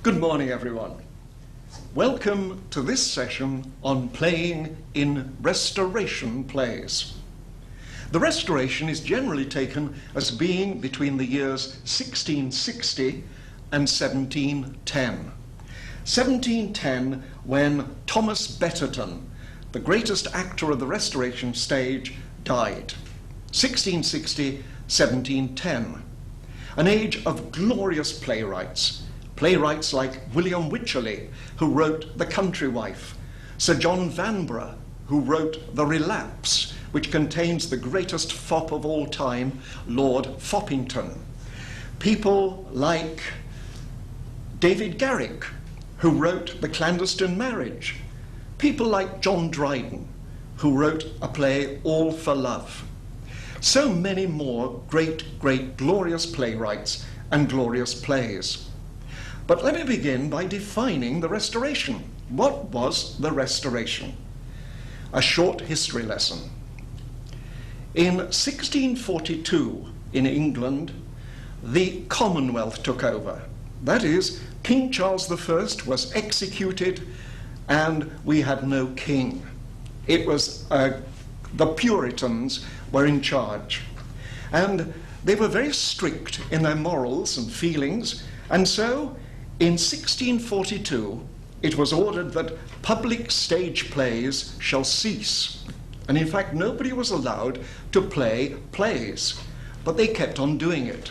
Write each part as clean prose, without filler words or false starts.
Good morning, everyone. Welcome to this session on playing in Restoration plays. The Restoration is generally taken as being between the years 1660 and 1710. 1710, when Thomas Betterton, the greatest actor of the Restoration stage, died. 1660, 1710. An age of glorious playwrights. Playwrights like William Wycherley, who wrote The Country Wife, Sir John Vanbrugh, who wrote The Relapse, which contains the greatest fop of all time, Lord Foppington. People like David Garrick, who wrote The Clandestine Marriage. People like John Dryden, who wrote a play, All for Love. So many more great, glorious playwrights and glorious plays. But let me begin by defining the Restoration. What was the Restoration? A short history lesson. In 1642, in England, the Commonwealth took over. That is, King Charles I was executed and we had no king. It was the Puritans were in charge. And they were very strict in their morals and feelings, and so in 1642, it was ordered that public stage plays shall cease. And in fact, nobody was allowed to play plays, but they kept on doing it.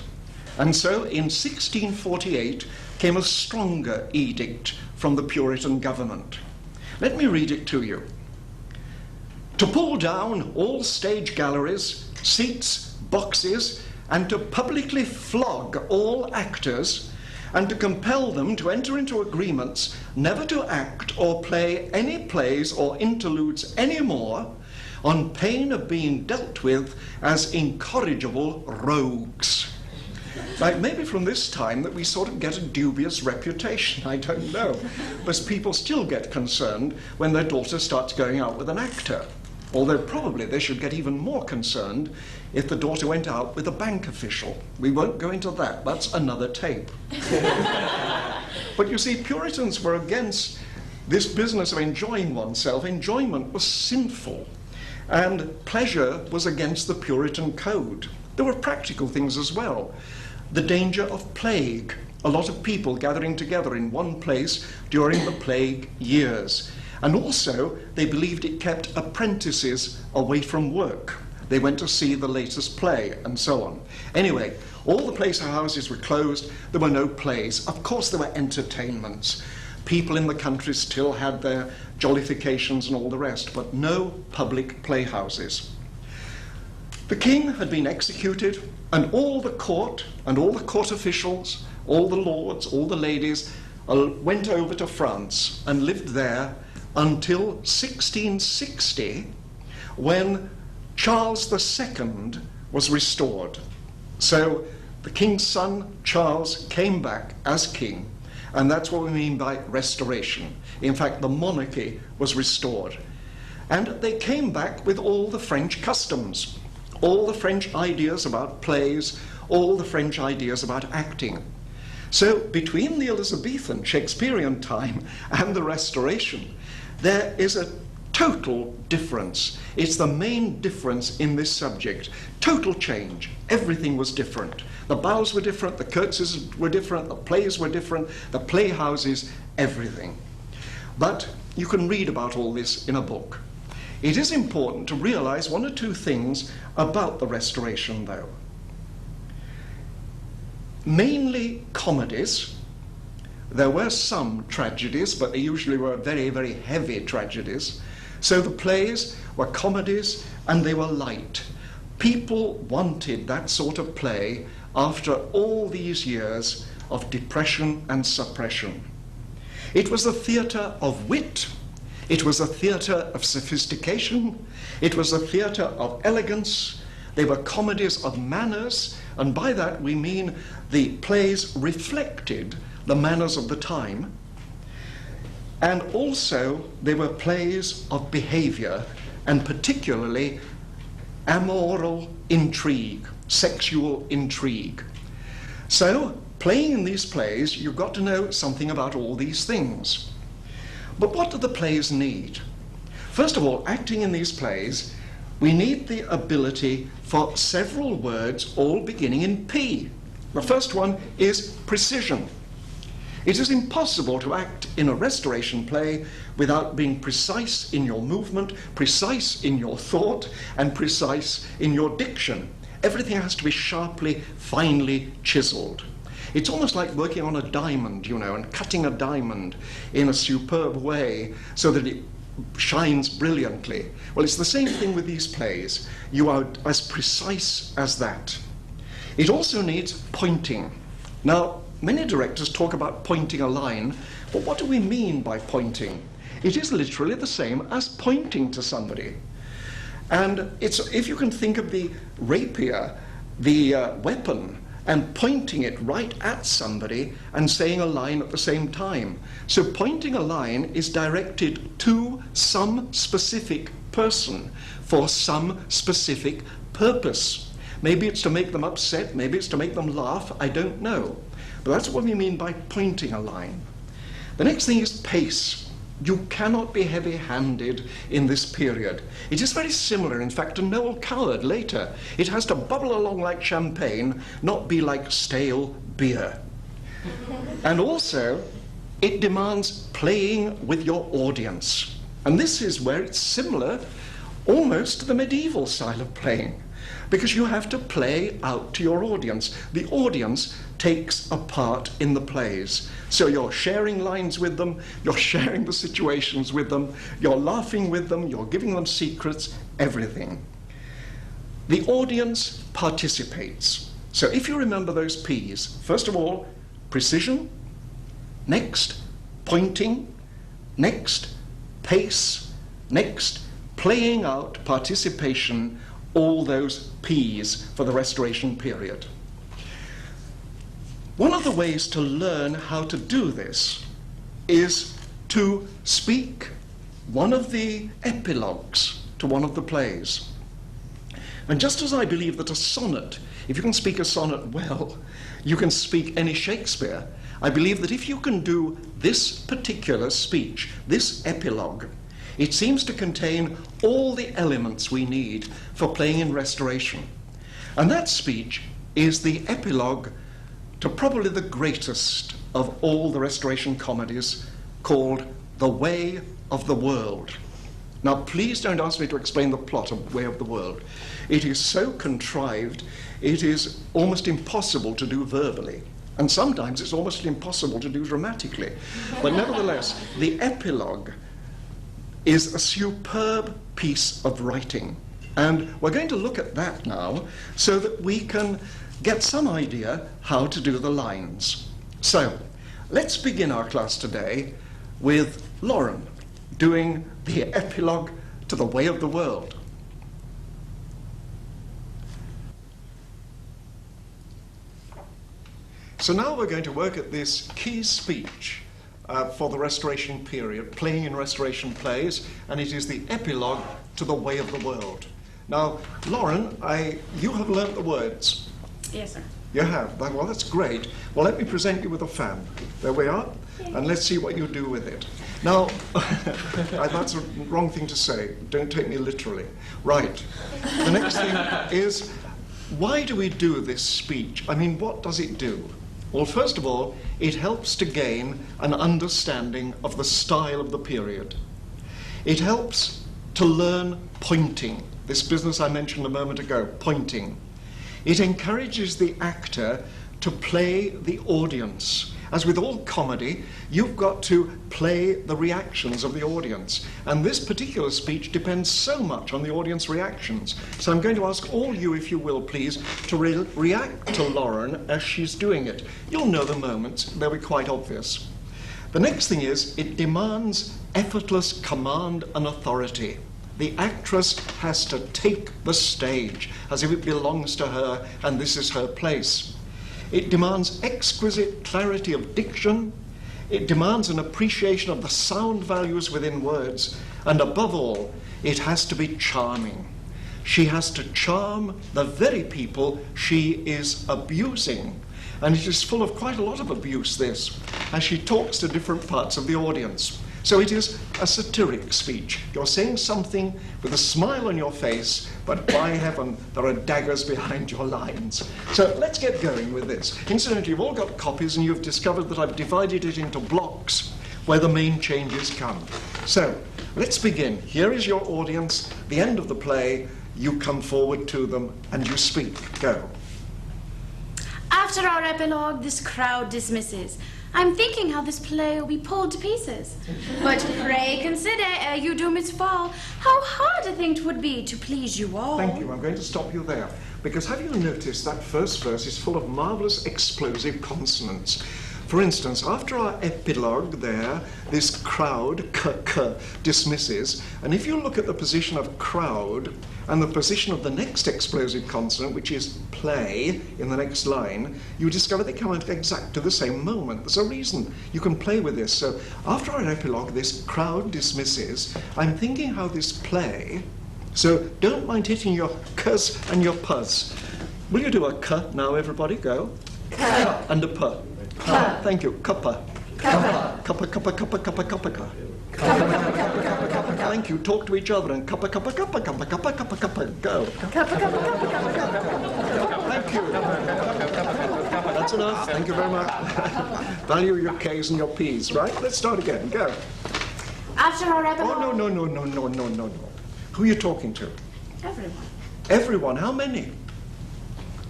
And so in 1648 came a stronger edict from the Puritan government. Let me read it to you. To pull down all stage galleries, seats, boxes, and to publicly flog all actors, and to compel them to enter into agreements never to act or play any plays or interludes any more, on pain of being dealt with as incorrigible rogues. Like maybe from this time that we sort of get a dubious reputation, I don't know, because people still get concerned when their daughter starts going out with an actor. Although probably they should get even more concerned if the daughter went out with a bank official. We won't go into that, that's another tape. But you see, Puritans were against this business of enjoying oneself. Enjoyment was sinful, and pleasure was against the Puritan code. There were practical things as well. The danger of plague, a lot of people gathering together in one place during the plague years. And also, they believed it kept apprentices away from work. They went to see the latest play, and so on. Anyway, all the playhouses were closed. There were no plays. Of course, there were entertainments. People in the country still had their jollifications and all the rest, but no public playhouses. The king had been executed, and all the court officials, all the lords, all the ladies, went over to France and lived there until 1660, when Charles II was restored. So the king's son, Charles, came back as king, and that's what we mean by restoration. In fact, the monarchy was restored. And they came back with all the French customs, all the French ideas about plays, all the French ideas about acting. So between the Elizabethan Shakespearean time and the Restoration, there is a total difference. It's the main difference in this subject. Total change. Everything was different. The bows were different, the curtsies were different, the plays were different, the playhouses, everything. But you can read about all this in a book. It is important to realize one or two things about the Restoration, though. Mainly comedies. There were some tragedies, but they usually were very heavy tragedies. So the plays were comedies, and they were light. People wanted that sort of play after all these years of depression and suppression. It was a theatre of wit. It was a theatre of sophistication. It was a theatre of elegance. They were comedies of manners, and by that we mean the plays reflected the manners of the time. And also they were plays of behavior, and particularly amoral intrigue, sexual intrigue. So playing in these plays, you've got to know something about all these things. But what do the plays need? First of all, acting in these plays, we need the ability for several words all beginning in P. The first one is precision. It is impossible to act in a restoration play without being precise in your movement, precise in your thought, and precise in your diction. Everything has to be sharply, finely chiseled. It's almost like working on a diamond, you know, and cutting a diamond in a superb way so that it shines brilliantly. Well, it's the same thing with these plays. You are as precise as that. It also needs pointing. Now, many directors talk about pointing a line, but what do we mean by pointing? It is literally the same as pointing to somebody. And if you can think of the rapier, the weapon, and pointing it right at somebody and saying a line at the same time. So pointing a line is directed to some specific person for some specific purpose. Maybe it's to make them upset, maybe it's to make them laugh, I don't know. But that's what we mean by pointing a line. The next thing is pace. You cannot be heavy-handed in this period. It is very similar, in fact, to Noel Coward later. It has to bubble along like champagne, not be like stale beer. And also, it demands playing with your audience. And this is where it's similar almost to the medieval style of playing, because you have to play out to your audience. The audience takes a part in the plays. So you're sharing lines with them, you're sharing the situations with them, you're laughing with them, you're giving them secrets, everything. The audience participates. So if you remember those P's, first of all, precision, next, pointing, next, pace, next, playing out, participation, all those P's for the restoration period. One of the ways to learn how to do this is to speak one of the epilogues to one of the plays. And just as I believe that a sonnet, if you can speak a sonnet well, you can speak any Shakespeare, I believe that if you can do this particular speech, this epilogue, it seems to contain all the elements we need for playing in restoration. And that speech is the epilogue to probably the greatest of all the restoration comedies, called The Way of the World. Now, please don't ask me to explain the plot of Way of the World. It is so contrived, it is almost impossible to do verbally. And sometimes it's almost impossible to do dramatically. But nevertheless, the epilogue is a superb piece of writing. And we're going to look at that now so that we can get some idea how to do the lines. So, let's begin our class today with Lauren doing the epilogue to The Way of the World. So now we're going to work at this key speech for the restoration period, playing in restoration plays, and it is the epilogue to The Way of the World. Now, Lauren, you have learnt the words. Yes, sir. You have? Well, that's great. Well, let me present you with a fan. There we are. And let's see what you do with it. Now, that's a wrong thing to say. Don't take me literally. Right. The next thing is, why do we do this speech? I mean, what does it do? Well, first of all, it helps to gain an understanding of the style of the period. It helps to learn pointing, this business I mentioned a moment ago, pointing. It encourages the actor to play the audience. As with all comedy, you've got to play the reactions of the audience. And this particular speech depends so much on the audience reactions. So I'm going to ask all you, if you will, please, to react to Lauren as she's doing it. You'll know the moments, they'll be quite obvious. The next thing is, it demands effortless command and authority. The actress has to take the stage as if it belongs to her and this is her place. It demands exquisite clarity of diction. It demands an appreciation of the sound values within words. And above all, it has to be charming. She has to charm the very people she is abusing. And it is full of quite a lot of abuse, this, as she talks to different parts of the audience. So it is a satiric speech. You're saying something with a smile on your face, but by heaven, there are daggers behind your lines. So let's get going with this. Incidentally, you've all got copies, and you've discovered that I've divided it into blocks where the main changes come. So let's begin. Here is your audience. The end of the play, you come forward to them and you speak. Go. After our epilogue, this crowd dismisses. I'm thinking how this play will be pulled to pieces. But pray consider, ere you doom its fall, how hard a thing 'twould be to please you all. Thank you. I'm going to stop you there. Because have you noticed that first verse is full of marvellous explosive consonants? For instance, after our epilogue there, this crowd, dismisses, and if you look at the position of crowd and the position of the next explosive consonant, which is play, in the next line, you discover they come at exactly the same moment. There's a reason you can play with this. So after our epilogue, this crowd dismisses, I'm thinking how this play, so don't mind hitting your cuz and your puz. Will you do a k now, everybody? Go. K. And a p. Ka. Thank you. Kappa. Kappa. Kappa, kappa, kappa, kappa, kappa, kappa. Thank you. Talk to each other and kappa, kappa, kappa, kappa, kappa, kappa, kappa. Go. Thank you. That's enough. Thank you very much. Value your K's and your P's, right? Let's start again. Go. After our epilogue... Oh, no. Who are you talking to? Everyone. Everyone. How many?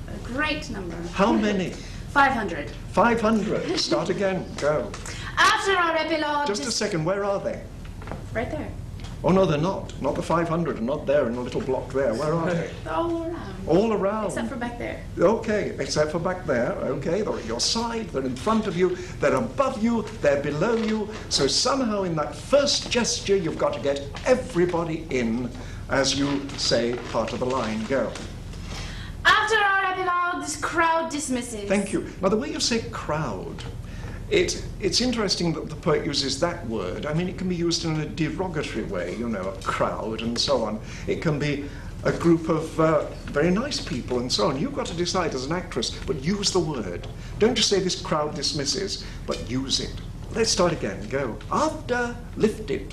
A great number. How many? 500. 500. Start again. Go. After our epilogue... Just a second. Where are they? Right there. Oh, no, they're not. Not the 500, and not there in a little block there. Where are they? They're all around. All around. Except for back there. Okay, except for back there. Okay, they're at your side, they're in front of you, they're above you, they're below you. So somehow in that first gesture, you've got to get everybody in as you say part of the line. Go. After our epilogue, this crowd dismisses. Thank you. Now, the way you say crowd, it's interesting that the poet uses that word. I mean, it can be used in a derogatory way, you know, a crowd and so on. It can be a group of very nice people and so on. You've got to decide as an actress, but use the word. Don't just say this crowd dismisses, but use it. Let's start again. Go. After lifted.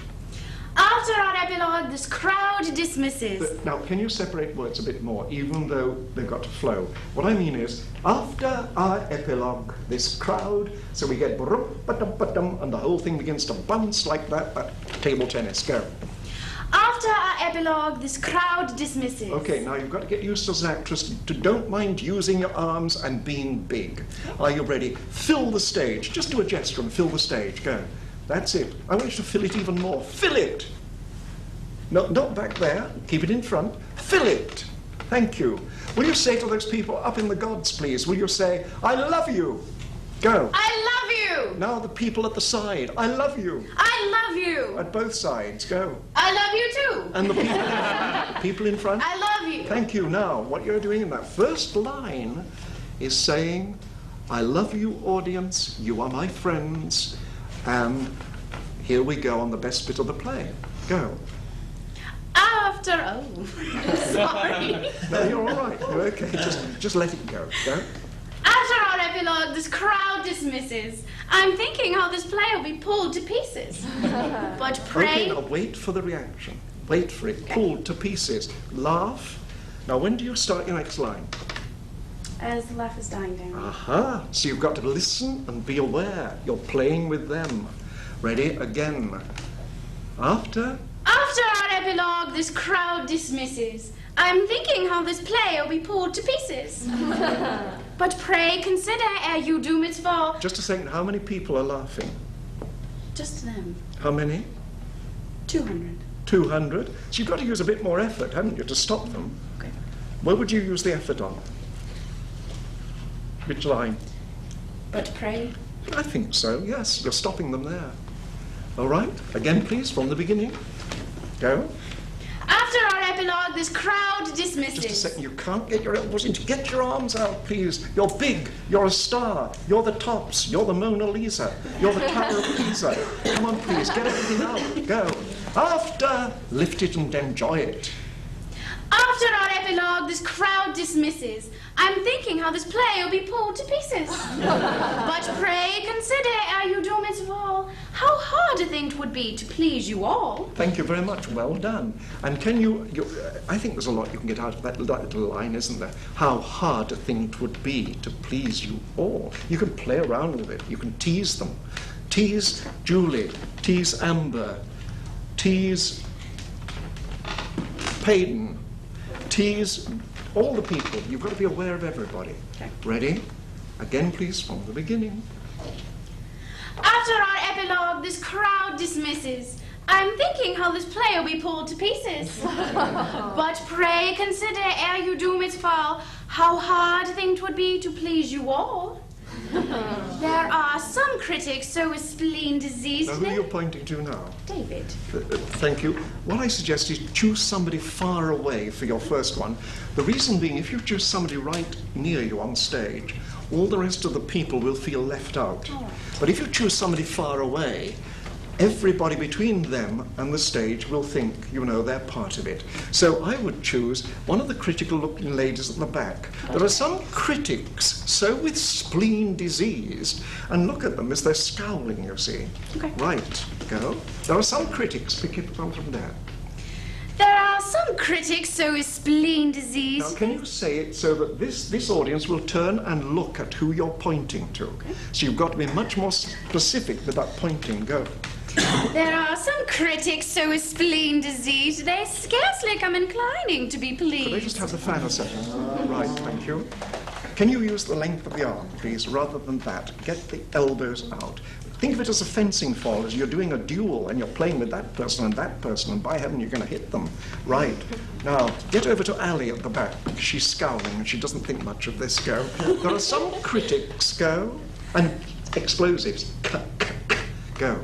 After our epilogue, this crowd dismisses. Now, can you separate words a bit more, even though they've got to flow? What I mean is, after our epilogue, this crowd, so we get and the whole thing begins to bounce like that, but table tennis. Go. After our epilogue, this crowd dismisses. Okay, now you've got to get used as an actress to don't mind using your arms and being big. Are you ready? Fill the stage. Just do a gesture and fill the stage. Go. That's it. I want you to fill it even more. Fill it! No, not back there. Keep it in front. Fill it! Thank you. Will you say to those people up in the gods, please, will you say, I love you? Go. I love you! Now the people at the side, I love you. I love you! At both sides, go. I love you too! And the people, people in front? I love you! Thank you. Now, what you're doing in that first line is saying, I love you, audience, you are my friends, and here we go on the best bit of the play. Go. Sorry. No, you're all right. You're okay. Just let it go. Go. After our epilogue, this crowd dismisses. I'm thinking how this play will be pulled to pieces. But pray... Okay, now wait for the reaction. Wait for it. Pulled to pieces. Laugh. Now, when do you start your next line? As the laugh is dying down. Aha. So you've got to listen and be aware. You're playing with them. Ready? Again. After our epilogue, this crowd dismisses. I'm thinking how this play will be pulled to pieces. But pray consider ere you doom its fall. Just a second. How many people are laughing? Just them. How many? 200. 200. So you've got to use a bit more effort, haven't you, to stop them? Okay. Where would you use the effort on? Which line? But pray. I think so, yes. You're stopping them there. All right. Again, please, from the beginning. Go. After our epilogue, this crowd dismisses. Just a second. You can't get your elbows into. Get your arms out, please. You're big. You're a star. You're the tops. You're the Mona Lisa. You're the Tower of Pisa. Come on, please. Get everything out. Go. After, lift it and enjoy it. After our epilogue, this crowd dismisses. I'm thinking how this play will be pulled to pieces. But pray consider, ere you doom it all, how hard a thing 'twould be to please you all. Thank you very much. Well done. And can I think there's a lot you can get out of that little line, isn't there? How hard a thing 'twould be to please you all. You can play around with it. You can tease them. Tease Julie. Tease Amber. Tease Payton. Tease all the people. You've got to be aware of everybody. Okay. Ready? Again, please, from the beginning. After our epilogue, this crowd dismisses. I'm thinking how this play will be pulled to pieces. But pray consider, ere you doom its fall, how hard a thing 'twould be to please you all. There are some critics so is spleen diseased. Now, who are you pointing to now? David. Thank you. What I suggest is choose somebody far away for your first one. The reason being, if you choose somebody right near you on stage, all the rest of the people will feel left out. All right. But if you choose somebody far away, everybody between them and the stage will think, they're part of it. So I would choose one of the critical-looking ladies at the back. There are some critics so with spleen diseased, and look at them as they're scowling, you see. Okay. Right, go. There are some critics, pick it up from there. There are some critics so is spleen Now, diseased. can you say it so that this audience will turn and look at who you're pointing to? Okay. So you've got to be much more specific with that pointing. Go. There are some critics so is spleen diseased, they scarcely come inclining to be pleased. Could I just have the fan a second? Right, thank you. Can you use the length of the arm, please, rather than that? Get the elbows out. Think of it as a fencing fall, as you're doing a duel and you're playing with that person, and by heaven, you're going to hit them. Right. Now, get over to Ali at the back, because she's scowling and she doesn't think much of this. Go. There are some critics, go, and explosives. Go.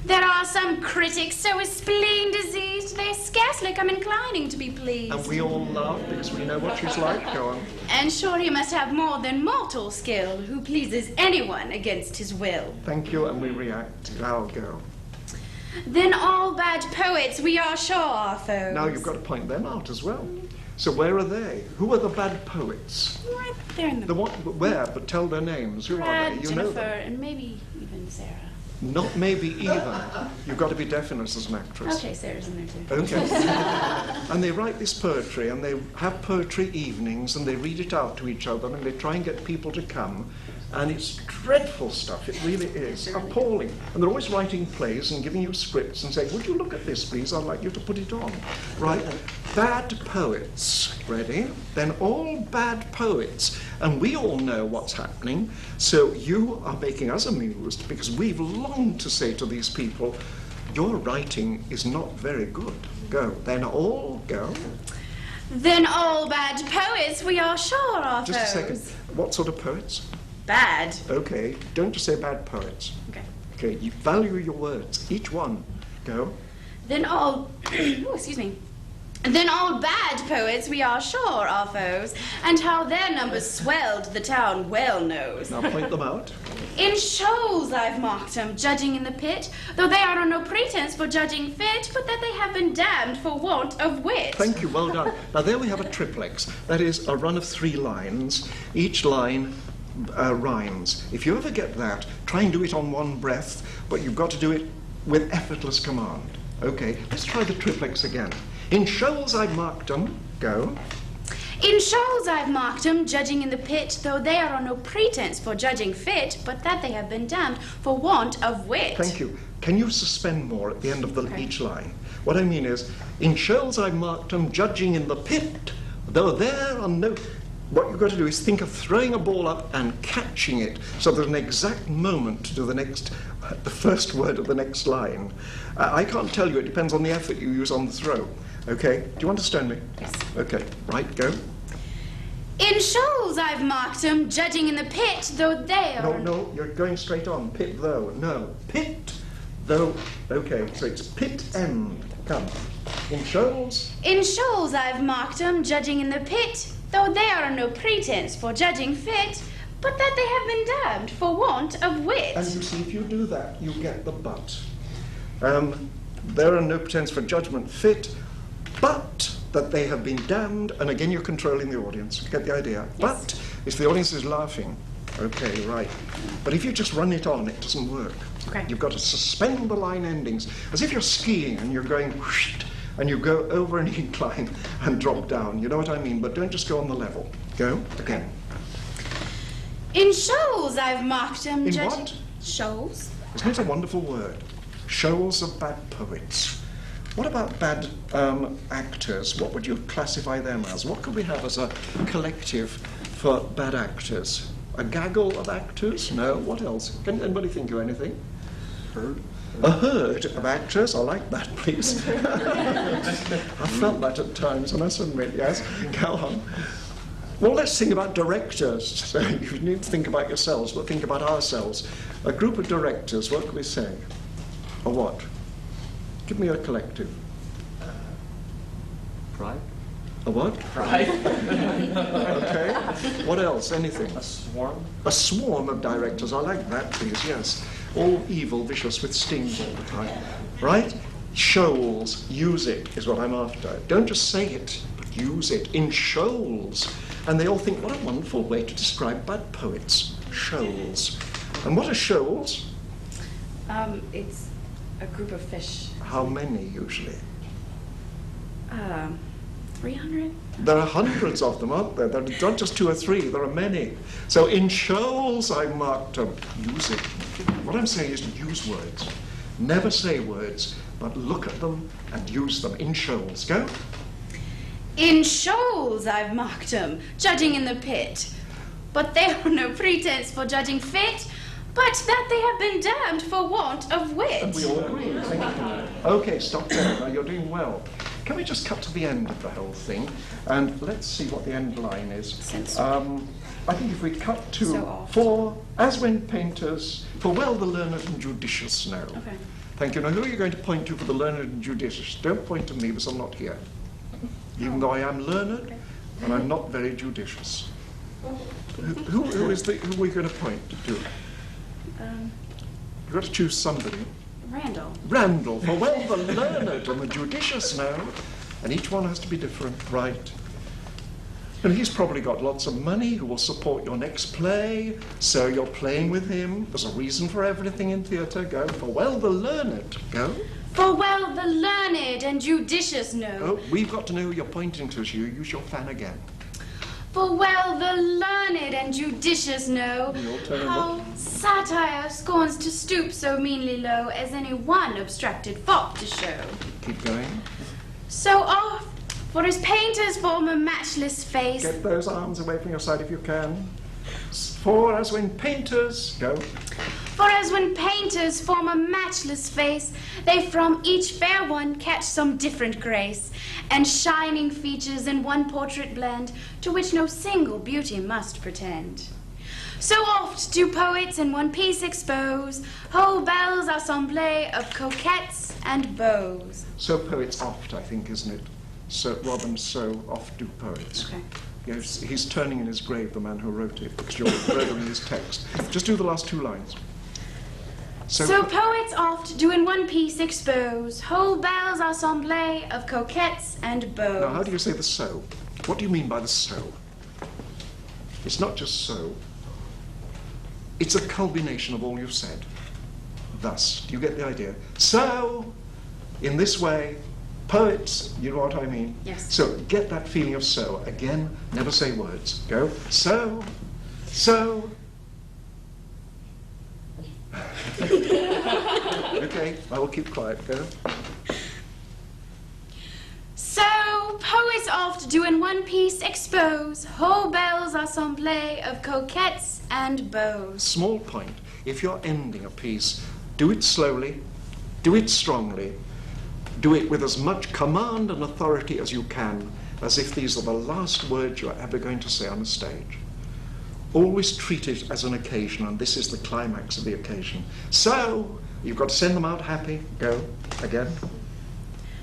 There are some critics so is spleen diseased, they scarcely come inclining to be pleased. And we all laugh because we know what she's like. Go on. And sure he must have more than mortal skill, who pleases anyone against his will. Thank you, and we react. I'll go. Then all bad poets we are sure are foes. Now you've got to point them out as well. So where are they? Who are the bad poets? Right there in the The what? Where? But tell their names. Who are Brad, they? You Jennifer, know them. and maybe even Sarah. Not maybe even. You've got to be definite as an actress. Okay, Sarah's in there too. Okay. And they write this poetry, and they have poetry evenings, and they read it out to each other, and they try and get people to come. And it's dreadful stuff. It really is. Appalling. And they're always writing plays and giving you scripts and saying, would you look at this, please? I'd like you to put it on. Right? Bad poets. Ready? Then all bad poets. And we all know what's happening. So you are making us amused because we've longed to say to these people, your writing is not very good. Go. Then all go. Then all bad poets we are sure are Just a foes. second. What sort of poets? Bad. Okay. Don't just say bad poets. Okay. Okay, you value your words, each one. Go. Then all, oh, excuse me. Then all bad poets we are sure are foes, and how their numbers swelled the town well knows. Now point them out. In shoals I've marked 'em, judging in the pit, though they are on no pretense for judging fit, but that they have been damned for want of wit. Thank you, well done. Now there we have a triplex. That is a run of 3 lines. Each line rhymes. If you ever get that, try and do it on one breath, but you've got to do it with effortless command. Okay, let's try the triplex again. In shoals I've marked 'em. Go. In shoals I've marked 'em, judging in the pit, though they are on no pretense for judging fit, but that they have been damned for want of wit. Thank you. Can you suspend more at the end of Okay. each line? What I mean is, in shoals I've marked 'em, judging in the pit, though there are no... What you've got to do is think of throwing a ball up and catching it, so there's an exact moment to do the first word of the next line. I can't tell you, it depends on the effort you use on the throw. Okay, do you understand me? Yes. Okay, right, go. In shoals I've marked 'em, judging in the pit, though they are... No, you're going straight on. Pit though, no. Pit though, okay, so it's pit end. Come. In shoals. In shoals I've marked 'em, judging in the pit, though they are on no pretense for judging fit, but that they have been damned for want of wit. And you see, if you do that, you get the but. There are no pretense for judgment fit, but that they have been damned, and again you're controlling the audience. Get the idea? Yes. But if the audience is laughing, okay, right. But if you just run it on, it doesn't work. Okay. You've got to suspend the line endings, as if you're skiing and you're going whoosh, and you go over an incline and drop down. You know what I mean? But don't just go on the level. Go again. In shoals I've marked 'em. In judging... what? Shoals? Isn't it a wonderful word? Shoals of bad poets. What about bad actors? What would you classify them as? What could we have as a collective for bad actors? A gaggle of actors? No. What else? Can anybody think of anything? Herd. A herd of actors? I like that, please. I felt that at times, I must admit, yes. Go on. Well, let's think about directors. So you need to think about yourselves, but think about ourselves. A group of directors, what can we say? Or what? Give me a collective. Pride. A what? Pride. Okay. What else? Anything? A swarm. A swarm of directors. I like that, please, yes. All evil, vicious, with stings all the time. Right? Shoals. Use it is what I'm after. Don't just say it, but use it. In shoals. And they all think, what a wonderful way to describe bad poets. Shoals. And what are shoals? It's a group of fish. How many, usually? 300? There are hundreds of them, aren't there? There are not just 2 or 3, there are many. So in shoals I marked them. Use it. What I'm saying is to use words. Never say words, but look at them and use them in shoals. Go. In shoals I've marked 'em, judging in the pit. But they are no pretense for judging fit, but that they have been damned for want of wit. And we all agree. Thank you. Okay, stop there. Now you're doing well. Can we just cut to the end of the whole thing? And let's see what the end line is. I think if we cut to So oft. for, as when painters, for well the learned and judicious know. Okay. Thank you. Now who are you going to point to for the learned and judicious? Don't point to me because I'm not here. Even though I am learned and I'm not very judicious. Who are we going to point to? You've got to choose somebody. Randall. Randall, for well the learned and the judicious know, and each one has to be different, right? And he's probably got lots of money who will support your next play, so you're playing with him. There's a reason for everything in theatre. Go. For well the learned. Go. For well the learned and judicious know. Oh, we've got to know who you're pointing to, so you use your fan again. For well the learned and judicious know Your turn, how satire scorns to stoop so meanly low as any one abstracted fop to show. Keep going. So oft, for his painters form a matchless face. Get those arms away from your side if you can. For as when painters... Go. For as when painters form a matchless face, they from each fair one catch some different grace, and shining features in one portrait blend, to which no single beauty must pretend. So oft do poets in one piece expose whole belles assemblées of coquettes and beaux. So poets oft, I think, isn't it? So Robin, so oft do poets. Okay. Yes, he's turning in his grave, the man who wrote it, because you're murdering his text. Just do the last 2 lines. So poets oft do in one piece expose whole belles assemblées of coquettes and beaux. Now, how do you say the so? What do you mean by the so? It's not just so. It's a culmination of all you've said. Thus, do you get the idea? So, in this way, poets, you know what I mean? Yes. So, get that feeling of so. Again, never say words. Go. So. Okay, I will keep quiet. Go. So poets oft do in one piece expose whole belles assemblées of coquettes and beaux. Small point. If you're ending a piece, do it slowly, do it strongly, do it with as much command and authority as you can, as if these are the last words you're ever going to say on a stage. Always treat it as an occasion, and this is the climax of the occasion. So, you've got to send them out happy. Go. Again.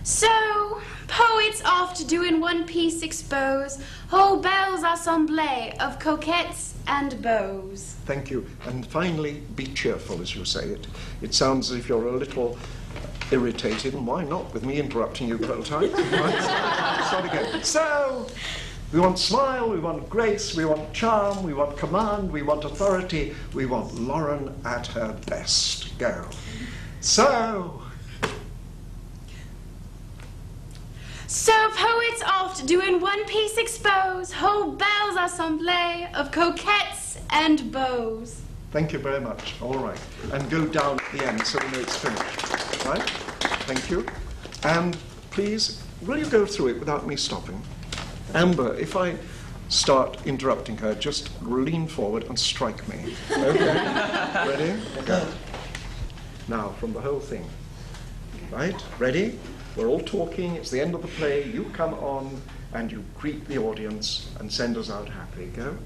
So poets oft do in one piece expose whole belles assemblées of coquettes and beaux. Thank you. And finally, be cheerful as you say it. It sounds as if you're a little irritated, and why not, with me interrupting you the whole time? Right? Start again. So, we want smile, we want grace, we want charm, we want command, we want authority, we want Lauren at her best. Go. So poets oft do in one piece expose whole belles assemblées of coquettes and beaux. thank you very much. All right. And go down at the end so we know it's finished. Right? Thank you. And please, will you go through it without me stopping? Amber, if I start interrupting her, just lean forward and strike me. Okay? Ready? Go. Now, from the whole thing. Right? Ready? We're all talking. It's the end of the play. You come on and you greet the audience and send us out happy. Go.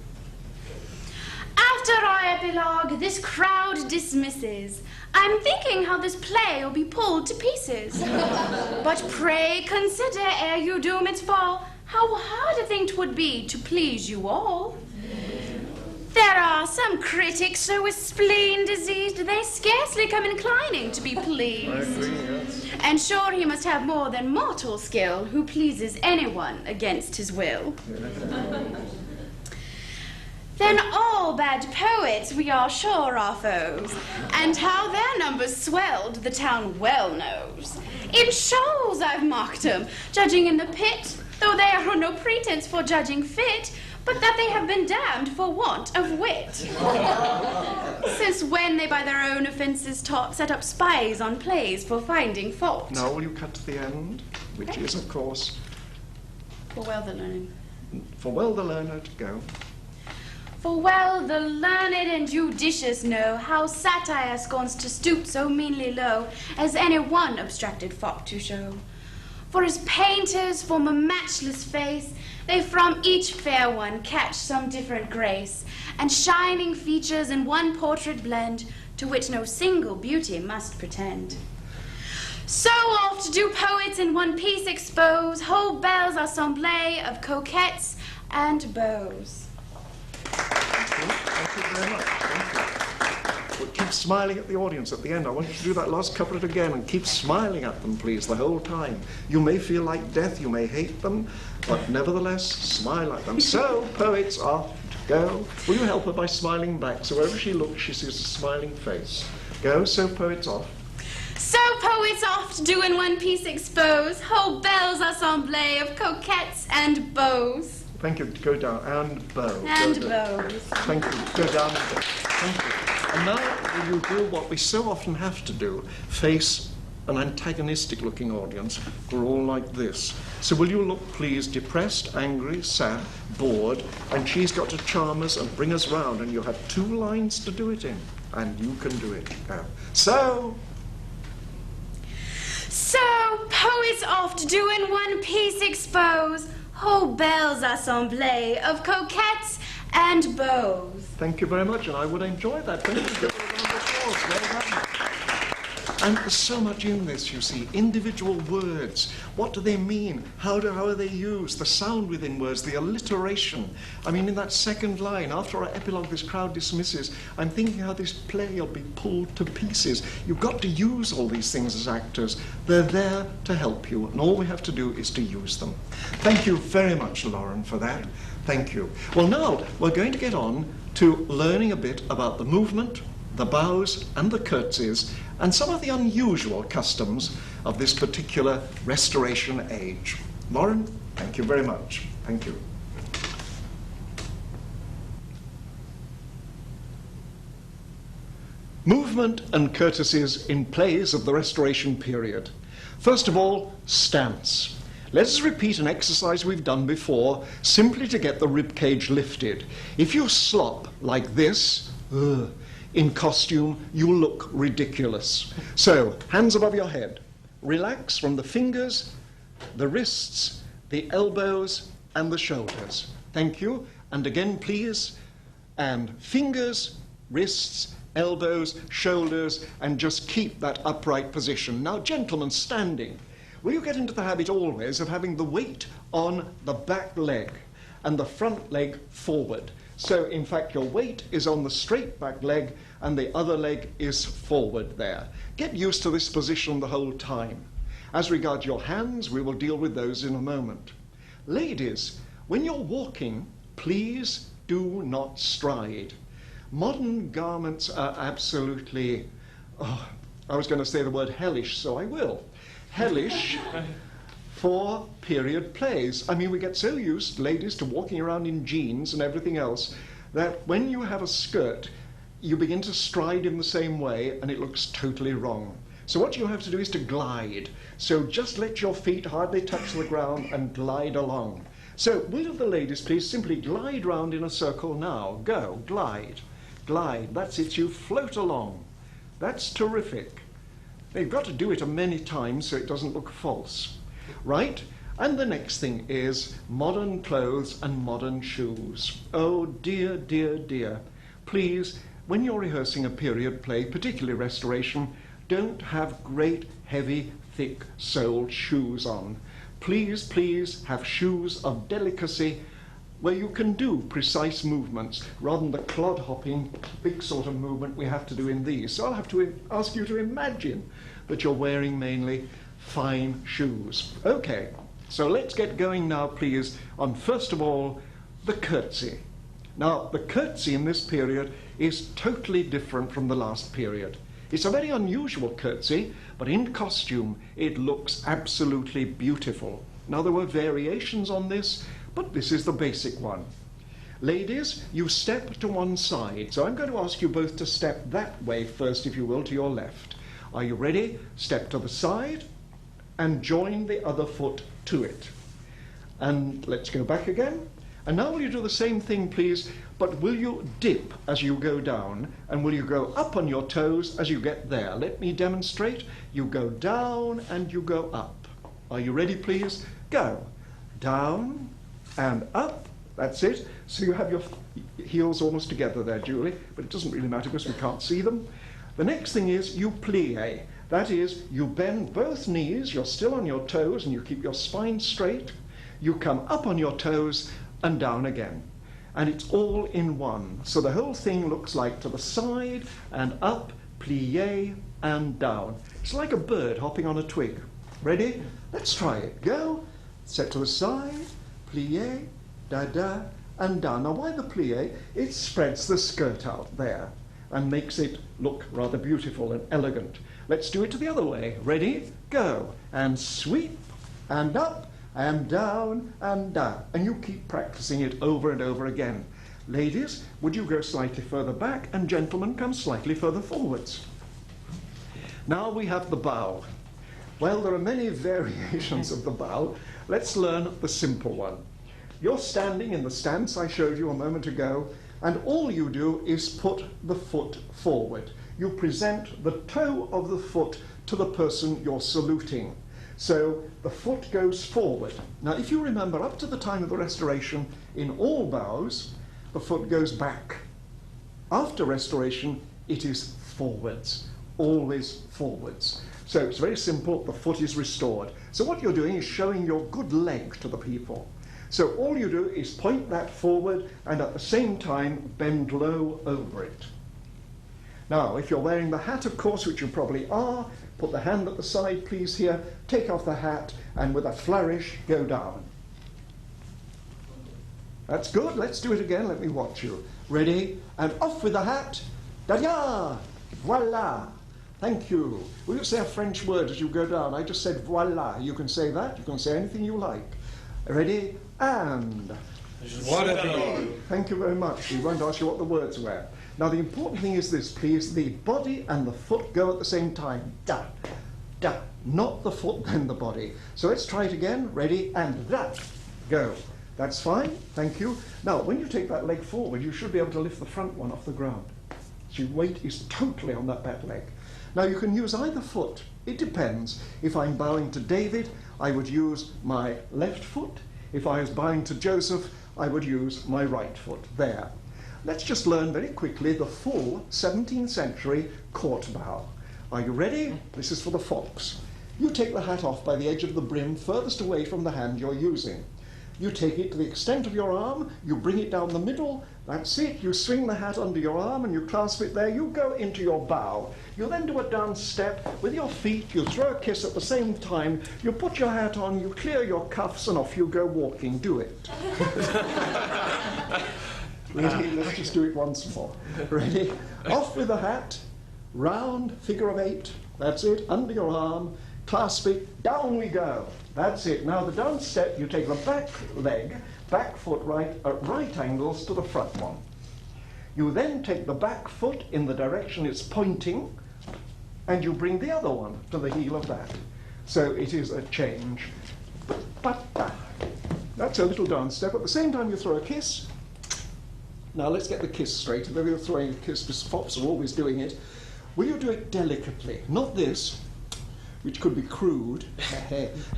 After our epilogue, this crowd dismisses. I'm thinking how this play will be pulled to pieces. But pray consider, ere you doom its fall, how hard a thing 'twould be to please you all. There are some critics so with spleen diseased, they scarcely come inclining to be pleased. I agree, yes. And sure he must have more than mortal skill, who pleases anyone against his will. Then all bad poets we are sure are foes, and how their numbers swelled the town well knows. In shoals I've mocked 'em, judging in the pit, though they are on no pretense for judging fit, but that they have been damned for want of wit. Since when they by their own offences taught, set up spies on plays for finding fault. Now will you cut to the end, which is, of course, For well the learned. for well the learned, go. For well the learned and judicious know how satire scorns to stoop so meanly low as any one abstracted fop to show. For as painters form a matchless face, they from each fair one catch some different grace, and shining features in one portrait blend, to which no single beauty must pretend. So oft do poets in one piece expose whole belles assemblées of coquettes and beaux. Thank you very much. Thank you. But keep smiling at the audience at the end. I want you to do that last couplet again and keep smiling at them, please, the whole time. You may feel like death, you may hate them, but nevertheless, smile at them. So, poets oft go. Will you help her by smiling back? So wherever she looks, she sees a smiling face. Go, so poets oft. So poets oft do in one piece expose whole belles assemblées of coquettes and beaux. Thank you. Go down. And bow. And Go down. beaux. Thank you. Go down again. Thank you. And now will you do what we so often have to do, face an antagonistic-looking audience who are all like this. So will you look, please, depressed, angry, sad, bored, and she's got to charm us and bring us round, and you have 2 lines to do it in, and you can do it. Go. So poets oft do in one piece expose whole belles assemblées of coquettes and beaux. thank you very much, and I would enjoy that. Thank you. Give her a round of applause. Well done. And there's so much in this, you see. Individual words. What do they mean? How are they used? The sound within words, the alliteration. I mean, in that second line, after our epilogue, this crowd dismisses, I'm thinking how this play will be pulled to pieces. You've got to use all these things as actors. They're there to help you, and all we have to do is to use them. Thank you very much, Lauren, for that. Thank you. Well, now we're going to get on to learning a bit about the movement, the bows and the curtsies, and some of the unusual customs of this particular Restoration age. Lauren, thank you very much. Thank you. Movement and courtesies in plays of the Restoration period. First of all, stance. Let us repeat an exercise we've done before, simply to get the ribcage lifted. If you slop like this, in costume, you look ridiculous. So, hands above your head. Relax from the fingers, the wrists, the elbows, and the shoulders. Thank you. And again, please. And fingers, wrists, elbows, shoulders, and just keep that upright position. Now, gentlemen, standing. Will you get into the habit always of having the weight on the back leg and the front leg forward? So in fact your weight is on the straight back leg and the other leg is forward there. Get used to this position the whole time. As regards your hands, we will deal with those in a moment. Ladies, when you're walking, please do not stride. Modern garments are absolutely, I was going to say the word hellish, so I will. Hellish for period plays. I mean, we get so used, ladies, to walking around in jeans and everything else, that when you have a skirt, you begin to stride in the same way, and it looks totally wrong. So what you have to do is to glide. So just let your feet hardly touch the ground and glide along. So will the ladies please simply glide round in a circle now. Go, glide, glide. That's it, you float along. That's terrific. They've got to do it many times so it doesn't look false. Right? And the next thing is modern clothes and modern shoes. Oh dear, dear, dear. Please, when you're rehearsing a period play, particularly Restoration, don't have great, heavy, thick-soled shoes on. Please, please have shoes of delicacy where you can do precise movements rather than the clod-hopping, big sort of movement we have to do in these. So I'll have to ask you to imagine that you're wearing mainly fine shoes. Okay, so let's get going now, please, on first of all, the curtsy. Now, the curtsy in this period is totally different from the last period. It's a very unusual curtsy, but in costume it looks absolutely beautiful. Now there were variations on this, but this is the basic one. Ladies, you step to one side. So I'm going to ask you both to step that way first, if you will, to your left. Are you ready? Step to the side and join the other foot to it. And let's go back again. And now will you do the same thing, please, but will you dip as you go down, and will you go up on your toes as you get there? Let me demonstrate. You go down and you go up. Are you ready, please? Go. Down and up. That's it. So you have your heels almost together there, Julie, but it doesn't really matter because we can't see them. The next thing is you plie. That is, you bend both knees, you're still on your toes, and you keep your spine straight. You come up on your toes and down again. And it's all in one. So the whole thing looks like to the side and up, plie and down. It's like a bird hopping on a twig. Ready? Let's try it. Go. Set to the side, plie, da-da, and down. Now why the plie? It spreads the skirt out there and makes it look rather beautiful and elegant. Let's do it to the other way. Ready? Go. And sweep and up and down and down. And you keep practicing it over and over again. Ladies, would you go slightly further back, and gentlemen, come slightly further forwards. Now we have the bow. Well, there are many variations of the bow. Let's learn the simple one. You're standing in the stance I showed you a moment ago, and all you do is put the foot forward. You present the toe of the foot to the person you're saluting. So the foot goes forward. Now, if you remember, up to the time of the Restoration, in all bows, the foot goes back. After Restoration, it is forwards, always forwards. So it's very simple, the foot is restored. So what you're doing is showing your good leg to the people. So all you do is point that forward and at the same time bend low over it. Now, if you're wearing the hat, of course, which you probably are, put the hand at the side, please, here, take off the hat, and with a flourish, go down. That's good. Let's do it again. Let me watch you. Ready? And off with the hat. Da-da! Voila! Thank you. Will you say a French word as you go down? I just said voila. You can say that. You can say anything you like. Ready? And... Thank you very much. We won't ask you what the words were. Now, the important thing is this, please. The body and the foot go at the same time. Da, da. Not the foot, then the body. So let's try it again. Ready? And that. Go. That's fine. Thank you. Now, when you take that leg forward, you should be able to lift the front one off the ground. So your weight is totally on that back leg. Now, you can use either foot. It depends. If I'm bowing to David, I would use my left foot. If I was bowing to Joseph, I would use my right foot. There. Let's just learn very quickly the full 17th century court bow. Are you ready? This is for the fox. You take the hat off by the edge of the brim furthest away from the hand you're using. You take it to the extent of your arm, you bring it down the middle, that's it. You swing the hat under your arm and you clasp it there. You go into your bow. You then do a dance step with your feet. You throw a kiss at the same time. You put your hat on, you clear your cuffs, and off you go walking. Do it. Ready? Let's just do it once more. Ready? Off with the hat, round, figure of 8. That's it. Under your arm, clasp it, down we go. That's it. Now the dance step, you take the back leg, back foot right at right angles to the front one. You then take the back foot in the direction it's pointing, and you bring the other one to the heel of that. So it is a change. That's a little dance step. At the same time you throw a kiss. Now let's get the kiss straight. If you're throwing a kiss, because fops are always doing it. Will you do it delicately? Not this, which could be crude.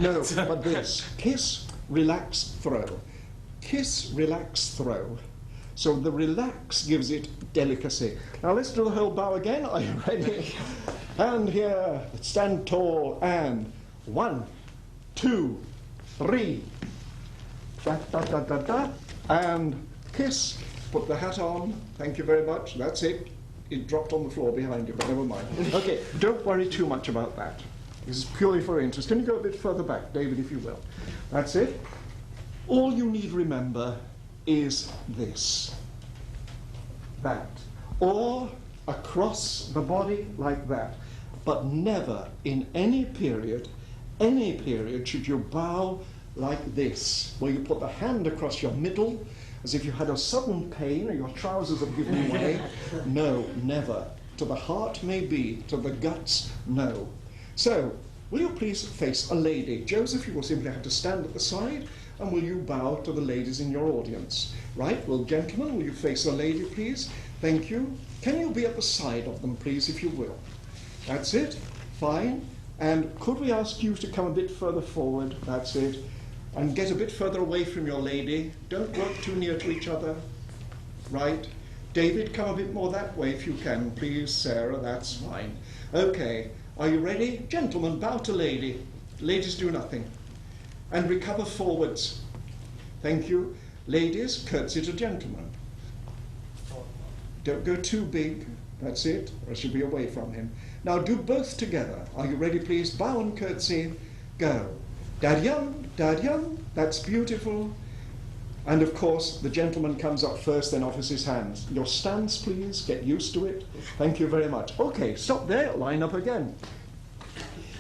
No, but this. Kiss, relax, throw. Kiss, relax, throw. So the relax gives it delicacy. Now let's do the whole bow again. Are you ready? And here, stand tall, and 1, 2, 3. Da, da, da, da, da. And kiss, put the hat on. Thank you very much. That's it. It dropped on the floor behind you, but never mind. Okay, don't worry too much about that. This is purely for interest. Can you go a bit further back, David, if you will? That's it. All you need remember is this. That. Or across the body like that. But never in any period should you bow like this, where you put the hand across your middle, as if you had a sudden pain or your trousers have given way. No, never. To the heart maybe, to the guts, no. So, will you please face a lady? Joseph, you will simply have to stand at the side, and will you bow to the ladies in your audience? Right, well, gentlemen, will you face a lady, please? Thank you. Can you be at the side of them, please, if you will? That's it. Fine. And could we ask you to come a bit further forward? That's it. And get a bit further away from your lady. Don't work too near to each other. Right. David, come a bit more that way if you can, please. Sarah, that's fine. Okay. Are you ready? Gentlemen, bow to lady. Ladies do nothing. And recover forwards. Thank you. Ladies, curtsy to gentlemen. Don't go too big. That's it. Or I should be away from him. Now do both together. Are you ready, please? Bow and curtsy. Go. Dad-yum, dad-yum. That's beautiful. And of course, the gentleman comes up first, then offers his hands. Your stance, please. Get used to it. Thank you very much. Okay, stop there. Line up again.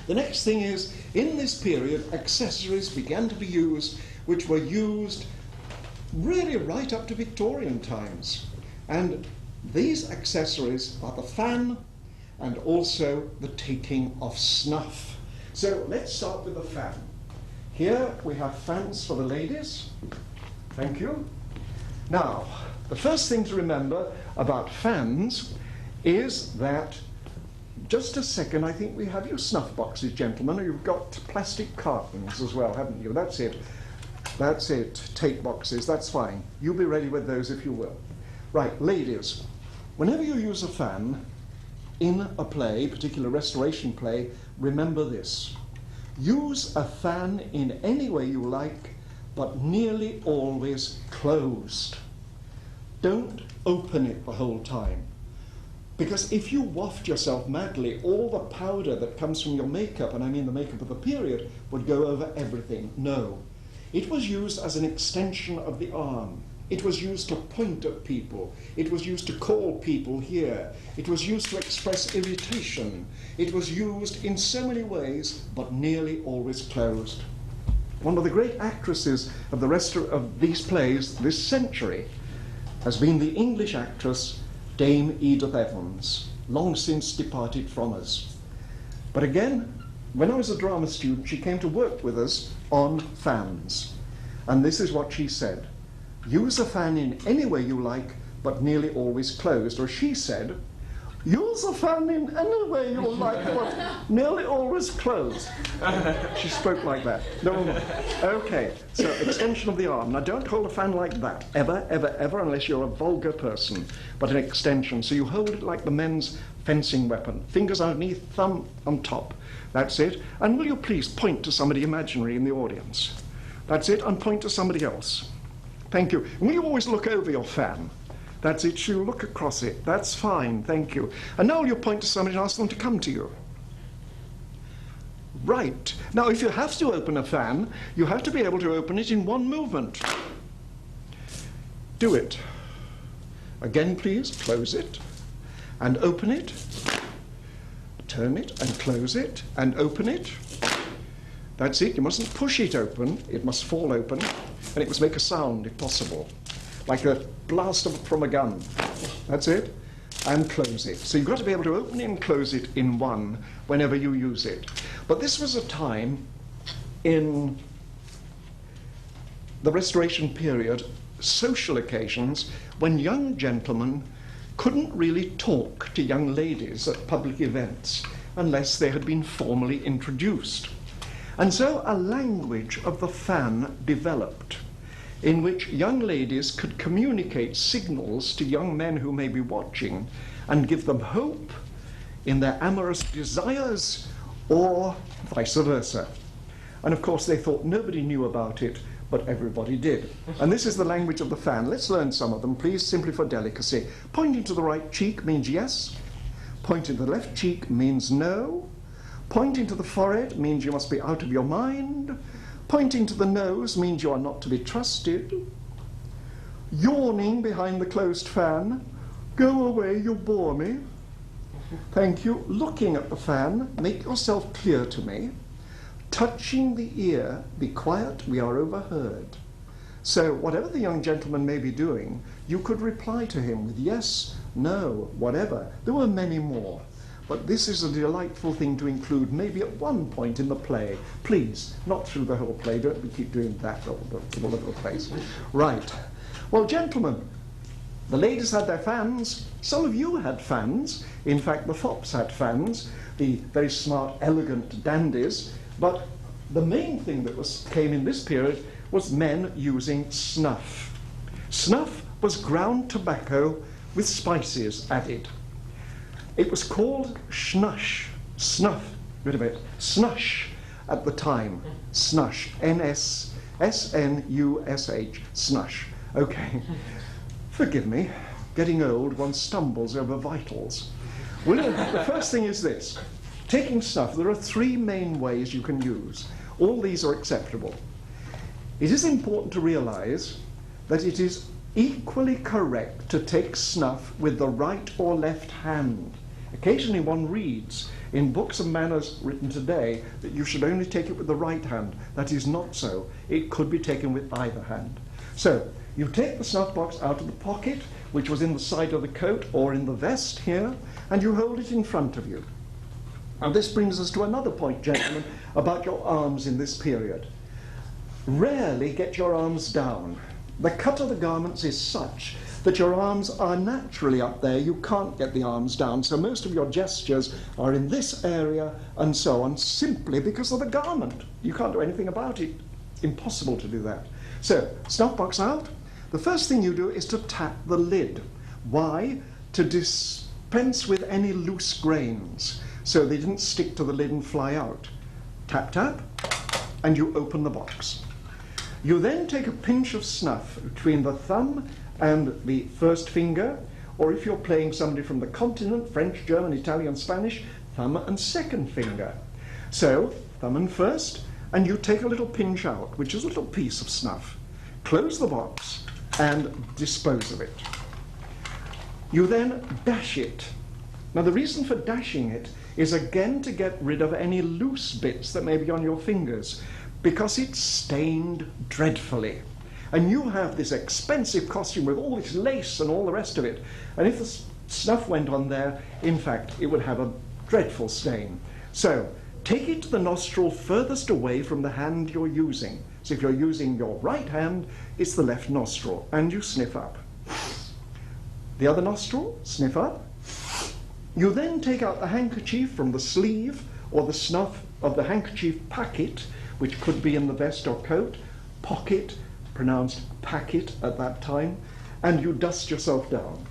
The next thing is, in this period, accessories began to be used, which were used really right up to Victorian times. And these accessories are the fan and also the taking of snuff. So let's start with the fan. Here we have fans for the ladies. Thank you. Now, the first thing to remember about fans is that, just a second, I think we have your snuff boxes, gentlemen, or you've got plastic cartons as well, haven't you? That's it. That's it. Tape boxes, that's fine. You'll be ready with those if you will. Right, ladies, whenever you use a fan in a play, particular restoration play, remember this. Use a fan in any way you like, but nearly always closed. Don't open it the whole time. Because if you waft yourself madly, all the powder that comes from your makeup, and I mean the makeup of the period, would go over everything. No. It was used as an extension of the arm. It was used to point at people. It was used to call people here. It was used to express irritation. It was used in so many ways, but nearly always closed. One of the great actresses of the rest of these plays this century has been the English actress Dame Edith Evans, long since departed from us. But again, when I was a drama student, she came to work with us on fans. And this is what she said. Use a fan in any way you like, but nearly always closed. Or she said, use a fan in any way you like, but nearly always closed. She spoke like that. No more. Okay, so extension of the arm. Now don't hold a fan like that, ever, ever, ever, unless you're a vulgar person, but an extension. So you hold it like the men's fencing weapon. Fingers underneath, thumb on top. That's it. And will you please point to somebody imaginary in the audience? That's it, and point to somebody else. Thank you. Will you always look over your fan? That's it, you look across it. That's fine, thank you. And now you point to somebody and ask them to come to you. Right. Now, if you have to open a fan, you have to be able to open it in one movement. Do it. Again, please, close it, and open it. Turn it, and close it, and open it. That's it. You mustn't push it open. It must fall open, and it must make a sound, if possible, like a blast from a gun. That's it. And close it. So you've got to be able to open it and close it in one whenever you use it. But this was a time in the Restoration period, social occasions, when young gentlemen couldn't really talk to young ladies at public events unless they had been formally introduced. And so a language of the fan developed, in which young ladies could communicate signals to young men who may be watching and give them hope in their amorous desires, or vice versa. And of course they thought nobody knew about it, but everybody did. And this is the language of the fan. Let's learn some of them, please, simply for delicacy. Pointing to the right cheek means yes. Pointing to the left cheek means no. Pointing to the forehead means you must be out of your mind. Pointing to the nose means you are not to be trusted. Yawning behind the closed fan, go away, you bore me. Thank you. Looking at the fan, make yourself clear to me. Touching the ear, be quiet, we are overheard. So whatever the young gentleman may be doing, you could reply to him with yes, no, whatever. There were many more. But this is a delightful thing to include maybe at one point in the play. Please, not through the whole play. Don't keep doing that all over the place. Right. Well, gentlemen, the ladies had their fans. Some of you had fans. In fact, the fops had fans, the very smart, elegant dandies. But the main thing that came in this period was men using snuff. Snuff was ground tobacco with spices added. It was called schnush, snuff, wait a minute, snush at the time, snush, N-S-S-N-U-S-H, snush. Okay, forgive me, getting old, one stumbles over vitals. Well, the first thing is this. Taking snuff, there are three main ways you can use. All these are acceptable. It is important to realize that it is equally correct to take snuff with the right or left hand. Occasionally one reads in books of manners written today that you should only take it with the right hand. That is not so. It could be taken with either hand. So you take the snuff box out of the pocket, which was in the side of the coat or in the vest here, and you hold it in front of you. Now this brings us to another point, gentlemen, about your arms in this period. Rarely get your arms down. The cut of the garments is such that your arms are naturally up there. You can't get the arms down, so most of your gestures are in this area and so on, simply because of the garment. You can't do anything about it. Impossible to do that. So, snuff box out. The first thing you do is to tap the lid. Why? To dispense with any loose grains, so they didn't stick to the lid and fly out. Tap, tap, and you open the box. You then take a pinch of snuff between the thumb and the first finger, or if you're playing somebody from the continent, French, German, Italian, Spanish, thumb and second finger. So, thumb and first, and you take a little pinch out, which is a little piece of snuff. Close the box and dispose of it. You then dash it. Now the reason for dashing it is again to get rid of any loose bits that may be on your fingers, because it's stained dreadfully. And you have this expensive costume with all this lace and all the rest of it. And if the snuff went on there, in fact, it would have a dreadful stain. So, take it to the nostril furthest away from the hand you're using. So if you're using your right hand, it's the left nostril, and you sniff up. The other nostril, sniff up. You then take out the handkerchief from the sleeve, or the snuff of the handkerchief packet, which could be in the vest or coat, pocket, pronounced packet at that time, and you dust yourself down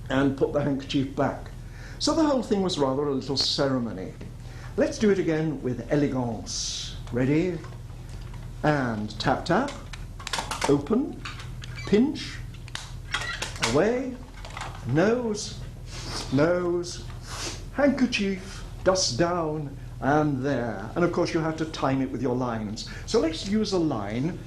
and put the handkerchief back. So the whole thing was rather a little ceremony. Let's do it again with elegance. Ready? And tap, tap, open, pinch, away, nose, nose, handkerchief, dust down, and there. And of course you have to time it with your lines. So let's use a line.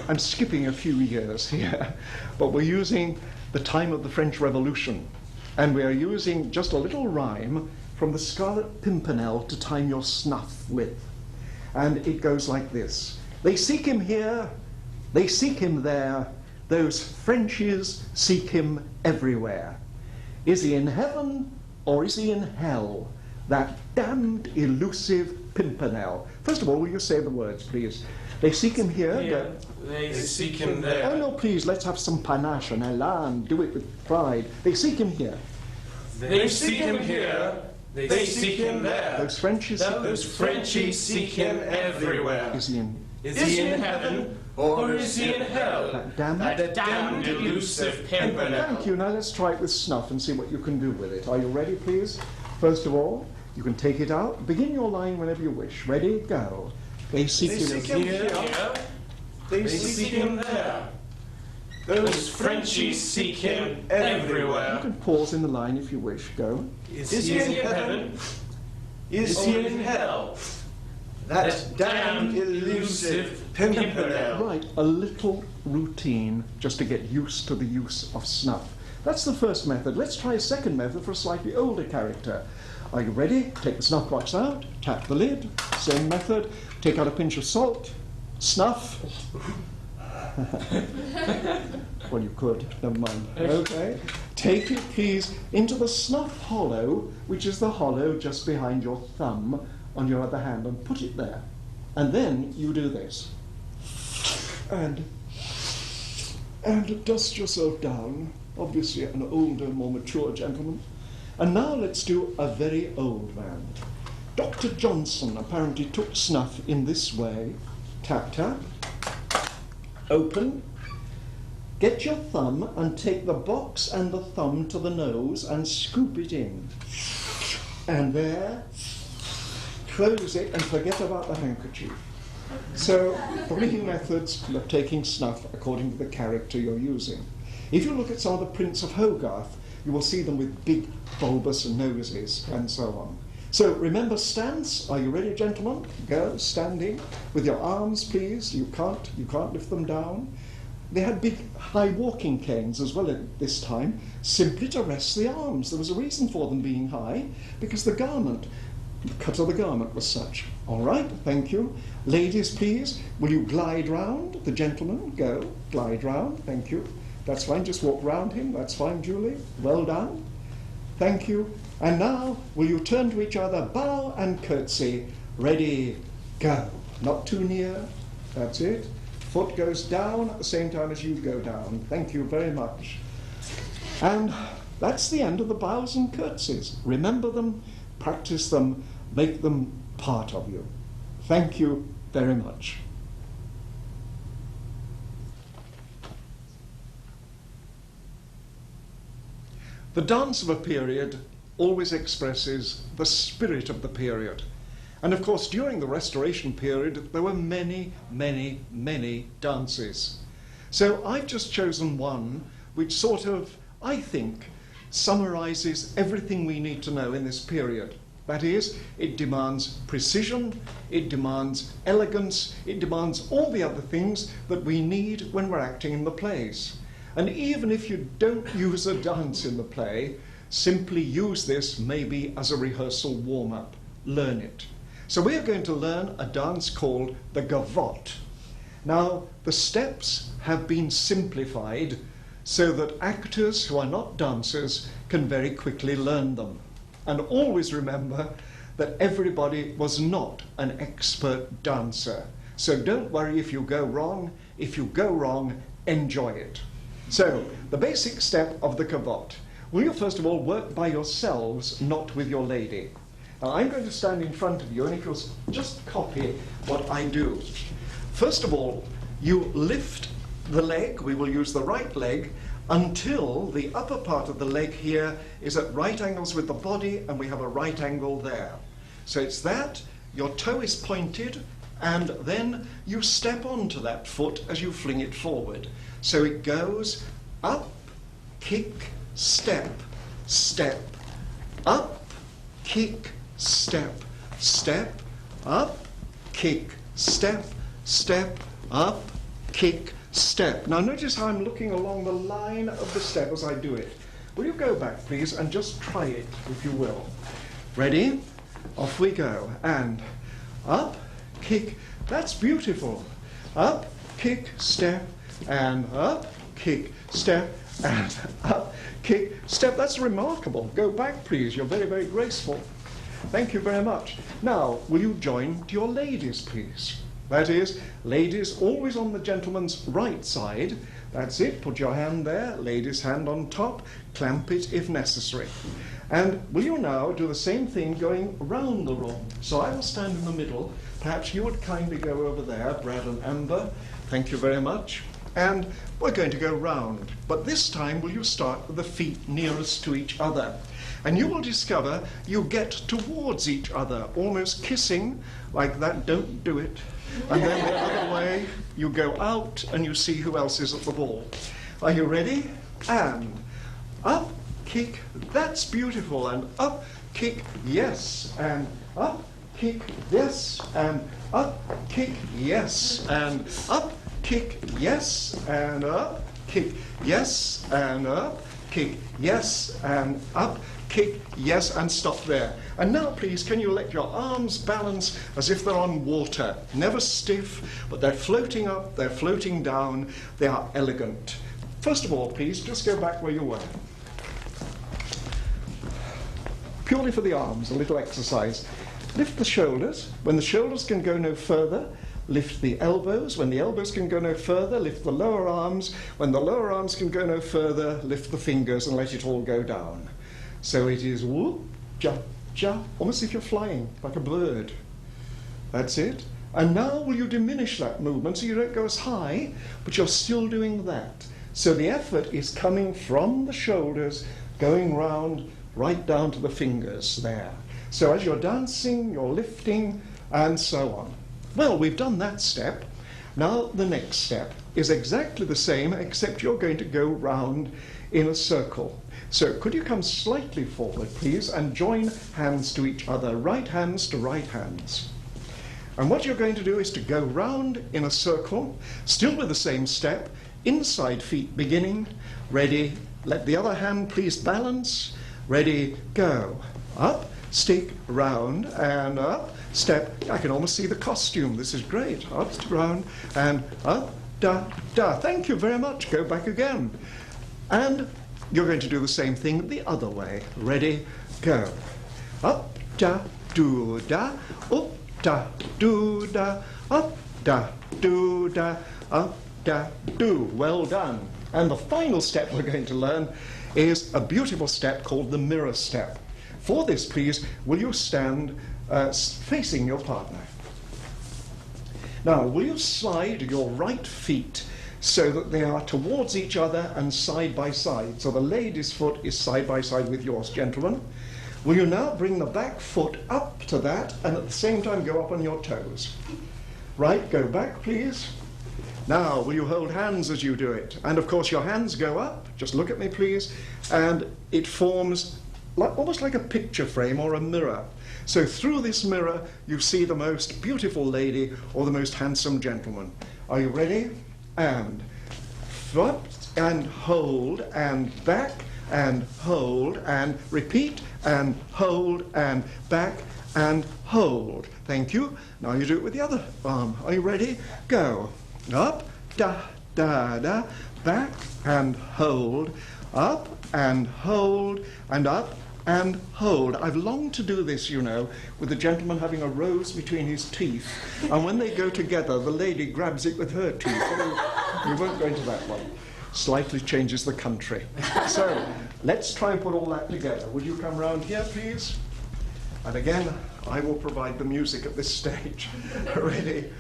I'm skipping a few years here, but we're using the time of the French Revolution. And we are using just a little rhyme from the Scarlet Pimpernel to time your snuff with. And it goes like this. They seek him here, they seek him there, those Frenchies seek him everywhere. Is he in heaven or is he in hell? That damned elusive Pimpernel. First of all, will you say the words, please? They seek him here. They seek him there. Oh no, please, let's have some panache and elan. Do it with pride. They seek him here. They seek him here. They seek him there. Those Frenchies seek him everywhere. Is he in heaven or is he in hell? That damned elusive Pimpernel. Thank you. Now let's try it with snuff and see what you can do with it. Are you ready, please? First of all, you can take it out. Begin your line whenever you wish. Ready? Go. They seek him here. They seek him there. Those Frenchies seek him everywhere. You can pause in the line if you wish. Go. Is he in heaven? Is he in hell? That damned elusive Pimpernel. Right, a little routine just to get used to the use of snuff. That's the first method. Let's try a second method for a slightly older character. Are you ready? Take the snuff box out, tap the lid, same method. Take out a pinch of salt, snuff. Well, you could, never mind. Okay. Take it, please, into the snuff hollow, which is the hollow just behind your thumb on your other hand, and put it there. And then you do this. And dust yourself down. Obviously an older, more mature gentleman. And now let's do a very old man. Dr. Johnson apparently took snuff in this way. Tap, tap. Open. Get your thumb and take the box and the thumb to the nose and scoop it in. And there, close it and forget about the handkerchief. So, 3 methods of taking snuff according to the character you're using. If you look at some of the prints of Hogarth, you will see them with big bulbous noses and so on. So remember stance. Are you ready, gentlemen? Go, standing. With your arms, please. You can't lift them down. They had big high walking canes as well at this time, simply to rest the arms. There was a reason for them being high, because the cut of the garment was such. All right, thank you. Ladies, please, will you glide round? The gentleman, go, glide round, thank you. That's fine, just walk round him, that's fine, Julie. Well done. Thank you. And now, will you turn to each other, bow and curtsy. Ready, go. Not too near, that's it. Foot goes down at the same time as you go down. Thank you very much. And that's the end of the bows and curtsies. Remember them, practice them, make them part of you. Thank you very much. The dance of a period always expresses the spirit of the period. And of course, during the Restoration period, there were many, many, many dances. So I've just chosen one which sort of, I think, summarizes everything we need to know in this period. That is, it demands precision, it demands elegance, it demands all the other things that we need when we're acting in the plays. And even if you don't use a dance in the play, simply use this maybe as a rehearsal warm-up. Learn it. So we are going to learn a dance called the gavotte. Now, the steps have been simplified so that actors who are not dancers can very quickly learn them. And always remember that everybody was not an expert dancer. So don't worry if you go wrong. If you go wrong, enjoy it. So, the basic step of the gavotte. Will you first of all work by yourselves, not with your lady? Now, I'm going to stand in front of you, and if you'll just copy what I do. First of all, you lift the leg, we will use the right leg, until the upper part of the leg here is at right angles with the body, and we have a right angle there. So it's that, your toe is pointed, and then you step onto that foot as you fling it forward. So it goes up, kick, step, step, up, kick, step, step, up, kick, step, step, up, kick, step. Now notice how I'm looking along the line of the step as I do it. Will you go back, please, and just try it, if you will. Ready? Off we go. And up, kick. That's beautiful. Up, kick, step, and up, kick, step, and up, kick, step. That's remarkable. Go back, please. You're very, very graceful. Thank you very much. Now, will you join to your ladies, please? That is, ladies always on the gentleman's right side. That's it. Put your hand there, lady's hand on top. Clamp it if necessary. And will you now do the same thing going round the room? So I will stand in the middle. Perhaps you would kindly go over there, Brad and Amber. Thank you very much. And we're going to go round. But this time, will you start with the feet nearest to each other? And you will discover you get towards each other, almost kissing, like that. Don't do it. And then the other way, you go out and you see who else is at the ball. Are you ready? And up, kick, that's beautiful. And up, kick, yes. And up, kick, yes. And up, kick, yes. And up, kick, yes. And up, kick, yes. And up, kick, yes. And up, kick, yes, and stop there. And now, please, can you let your arms balance as if they're on water? Never stiff, but they're floating up, they're floating down, they are elegant. First of all, please, just go back where you were. Purely for the arms, a little exercise. Lift the shoulders. When the shoulders can go no further, lift the elbows. When the elbows can go no further, lift the lower arms. When the lower arms can go no further, lift the fingers and let it all go down. So it is whoop, ja, ja, almost as if you're flying, like a bird. That's it. And now will you diminish that movement so you don't go as high, but you're still doing that. So the effort is coming from the shoulders, going round, right down to the fingers there. So as you're dancing, you're lifting, and so on. Well, we've done that step. Now the next step is exactly the same, except you're going to go round in a circle. So could you come slightly forward, please, and join hands to each other, right hands to right hands. And what you're going to do is to go round in a circle, still with the same step, inside feet beginning, ready, let the other hand please balance, ready, go, up, stick, round, and up, step. I can almost see the costume, this is great, up, round, and up, da, da. Thank you very much, go back again. And you're going to do the same thing the other way. Ready, go. Up, da, do, da, up, da, do, da, up, da, do, da, up, da, do. Well done. And the final step we're going to learn is a beautiful step called the mirror step. For this, please, will you stand facing your partner? Now, will you slide your right feet so that they are towards each other and side by side. So the lady's foot is side by side with yours, gentlemen. Will you now bring the back foot up to that and at the same time go up on your toes? Right, go back, please. Now, will you hold hands as you do it? And of course your hands go up, just look at me please, and it forms almost like a picture frame or a mirror. So through this mirror you see the most beautiful lady or the most handsome gentleman. Are you ready? And foot and hold and back and hold and repeat and hold and back and hold. Thank you. Now you do it with the other arm. Are you ready? Go. Up, da, da, da, back and hold, up and hold, and up and hold. I've longed to do this, you know, with the gentleman having a rose between his teeth, and when they go together, the lady grabs it with her teeth. We won't go into that one. Slightly changes the country. So, let's try and put all that together. Would you come round here, please? And again, I will provide the music at this stage. Ready?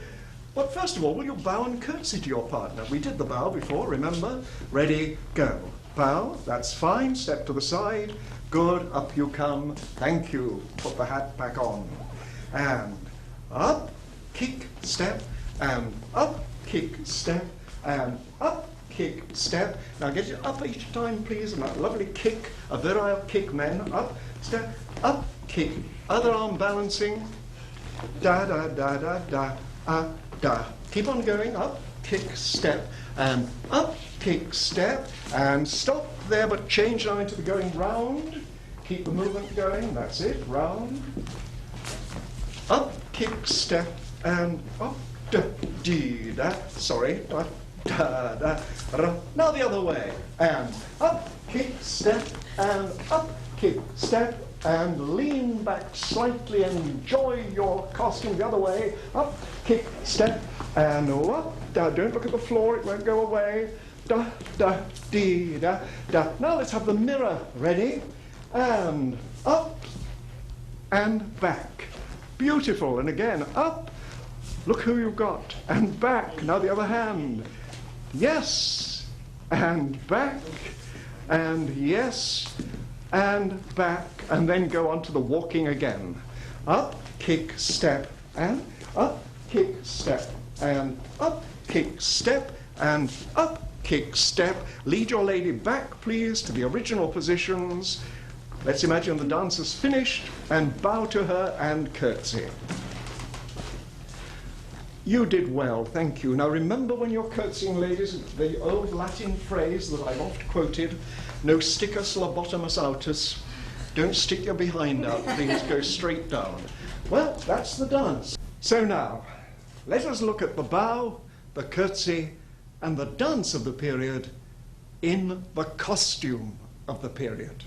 But first of all, will you bow and curtsy to your partner? We did the bow before, remember? Ready, go. Bow, that's fine. Step to the side. Good, up you come. Thank you. Put the hat back on. And up, kick, step, and up, kick, step, and up, kick, step. Now get it up each time, please, and that lovely kick, a virile kick, men. Up, step, up, kick. Other arm balancing. Da, da, da, da, da, da. Keep on going, up, kick, step, and up, kick, step, and stop there, but change now into the going round. Keep the movement going, that's it, round. Up, kick, step, and up, da, dee, da, sorry, da, da, da, da. Now the other way, and up, kick, step, and up, kick, step, and lean back slightly and enjoy your costume the other way. Up, kick, step, and up, da. Don't look at the floor, it won't go away. Da, da, dee, da, da. Now let's have the mirror ready. And up, and back. Beautiful, and again, up. Look who you've got, and back. Now the other hand. Yes, and back, and yes, and back, and then go on to the walking again. Up, kick, step, and up, kick, step, and up, kick, step, and up, kick, step. Lead your lady back, please, to the original positions. Let's imagine the dance is finished, and bow to her and curtsy. You did well, thank you. Now remember when you're curtsying, ladies, the old Latin phrase that I've oft quoted, no stickus lobotomus autus. Don't stick your behind out, please go straight down. Well, that's the dance. So now, let us look at the bow, the curtsy, and the dance of the period in the costume of the period.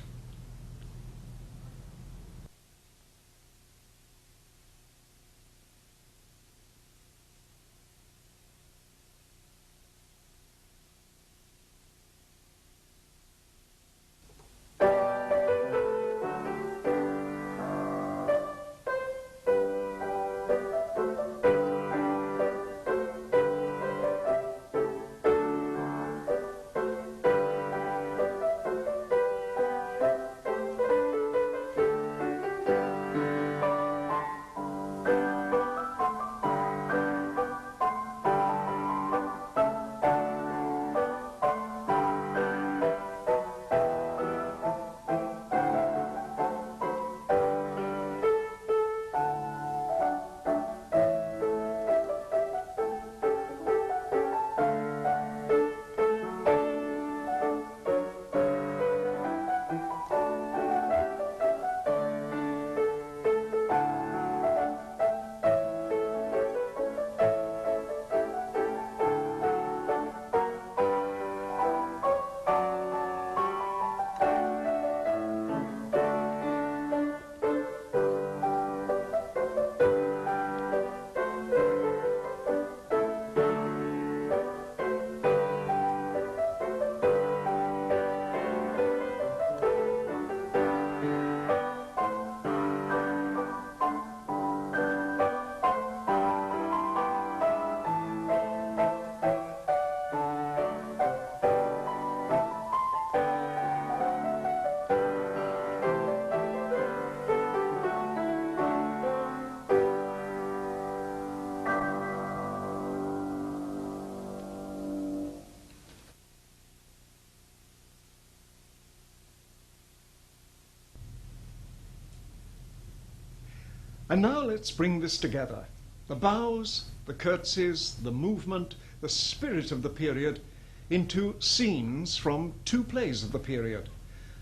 And now let's bring this together. The bows, the curtsies, the movement, the spirit of the period into scenes from two plays of the period.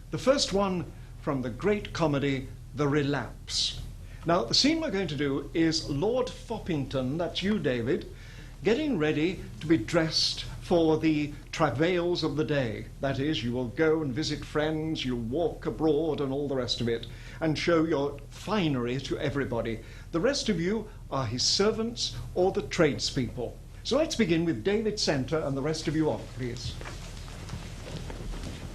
The first one from the great comedy, The Relapse. Now, the scene we're going to do is Lord Foppington, that's you, David, getting ready to be dressed for the travails of the day. That is, you will go and visit friends, you'll walk abroad and all the rest of it, and show your finery to everybody. The rest of you are his servants or the tradespeople. So let's begin with David Centre and the rest of you on, please.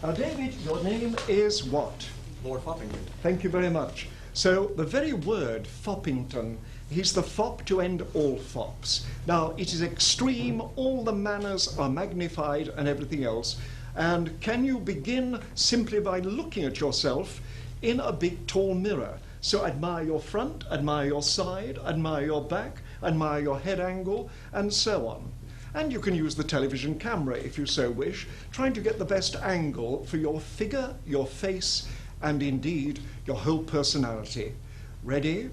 Now, David, your name is what? Lord Foppington. Thank you very much. So the very word Foppington, he's the fop to end all fops. Now, it is extreme, all the manners are magnified and everything else. And can you begin simply by looking at yourself in a big tall mirror? So admire your front, admire your side, admire your back, admire your head angle, and so on. And you can use the television camera if you so wish, trying to get the best angle for your figure, your face, and indeed your whole personality. Ready?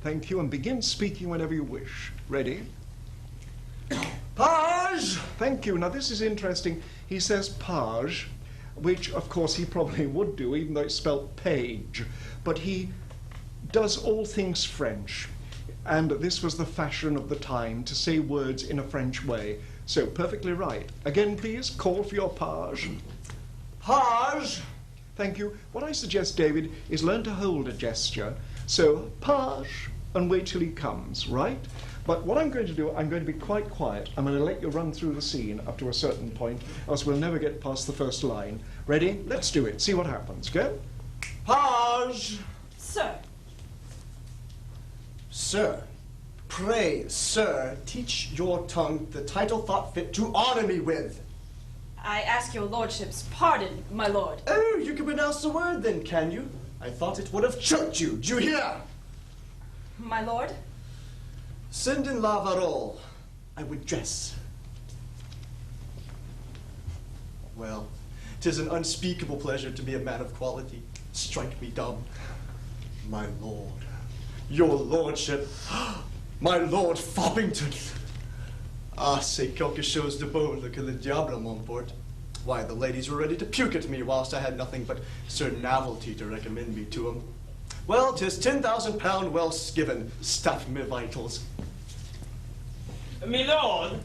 Thank you, and begin speaking whenever you wish. Ready? Page! Thank you. Now this is interesting. He says page, which of course he probably would do, even though it's spelled page. But he does all things French. And this was the fashion of the time, to say words in a French way. So perfectly right. Again, please, call for your page. Page! Thank you. What I suggest, David, is learn to hold a gesture. So page, and wait till he comes, right? But what I'm going to do, I'm going to be quite quiet. I'm going to let you run through the scene up to a certain point, else we'll never get past the first line. Ready? Let's do it. See what happens. Go. Page! Sir. Sir, pray, sir, teach your tongue the title thought fit to honor me with. I ask your lordship's pardon, my lord. Oh, you can pronounce the word then, can you? I thought it would have choked you. Do you hear? My lord? Send in Lavarol. I would dress. Well, 'tis an unspeakable pleasure to be a man of quality. Strike me dumb. My lord. Your lordship. My lord Foppington. Ah, c'est quelque chose de beau, le que le diable m'emporte. Why, the ladies were ready to puke at me whilst I had nothing but Sir Navelty to recommend me to 'em. Well, 'tis £10,000 well skiven, stuff me vitals. My lord,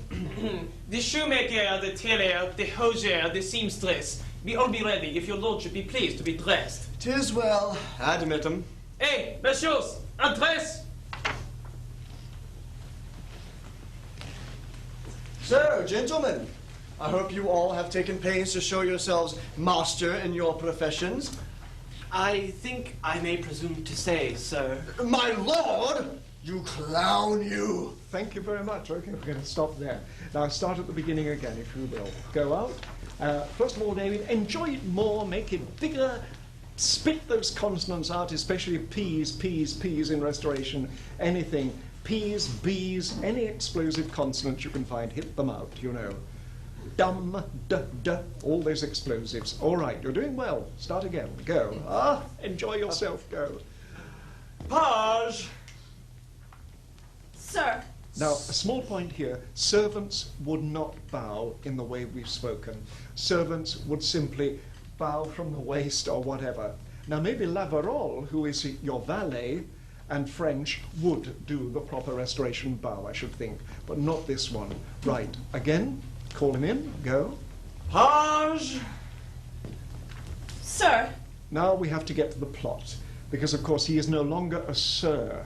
the shoemaker, the tailor, the hosier, the seamstress, we all be ready if your lordship be pleased to be dressed. 'Tis well, admit 'em. Hey, messieurs, undress! So, gentlemen, I hope you all have taken pains to show yourselves master in your professions. I think I may presume to say, sir. My lord, you clown, you. Thank you very much. Okay, we're going to stop there. Now start at the beginning again, if you will. Go out. First of all, David, enjoy it more, make it bigger. Spit those consonants out, especially P's, P's, P's in restoration. Anything. P's, B's, any explosive consonants you can find, hit them out, you know. Dum, d, all those explosives. All right, you're doing well. Start again. Go. Ah, enjoy yourself. Go. Page. Sir. Now, a small point here. Servants would not bow in the way we've spoken. Servants would simply bow from the waist or whatever. Now, maybe Lavarol, who is your valet, and French would do the proper restoration bow, I should think, but not this one. Right, again, call him in, go. Page. Sir. Now we have to get to the plot, because of course he is no longer a sir.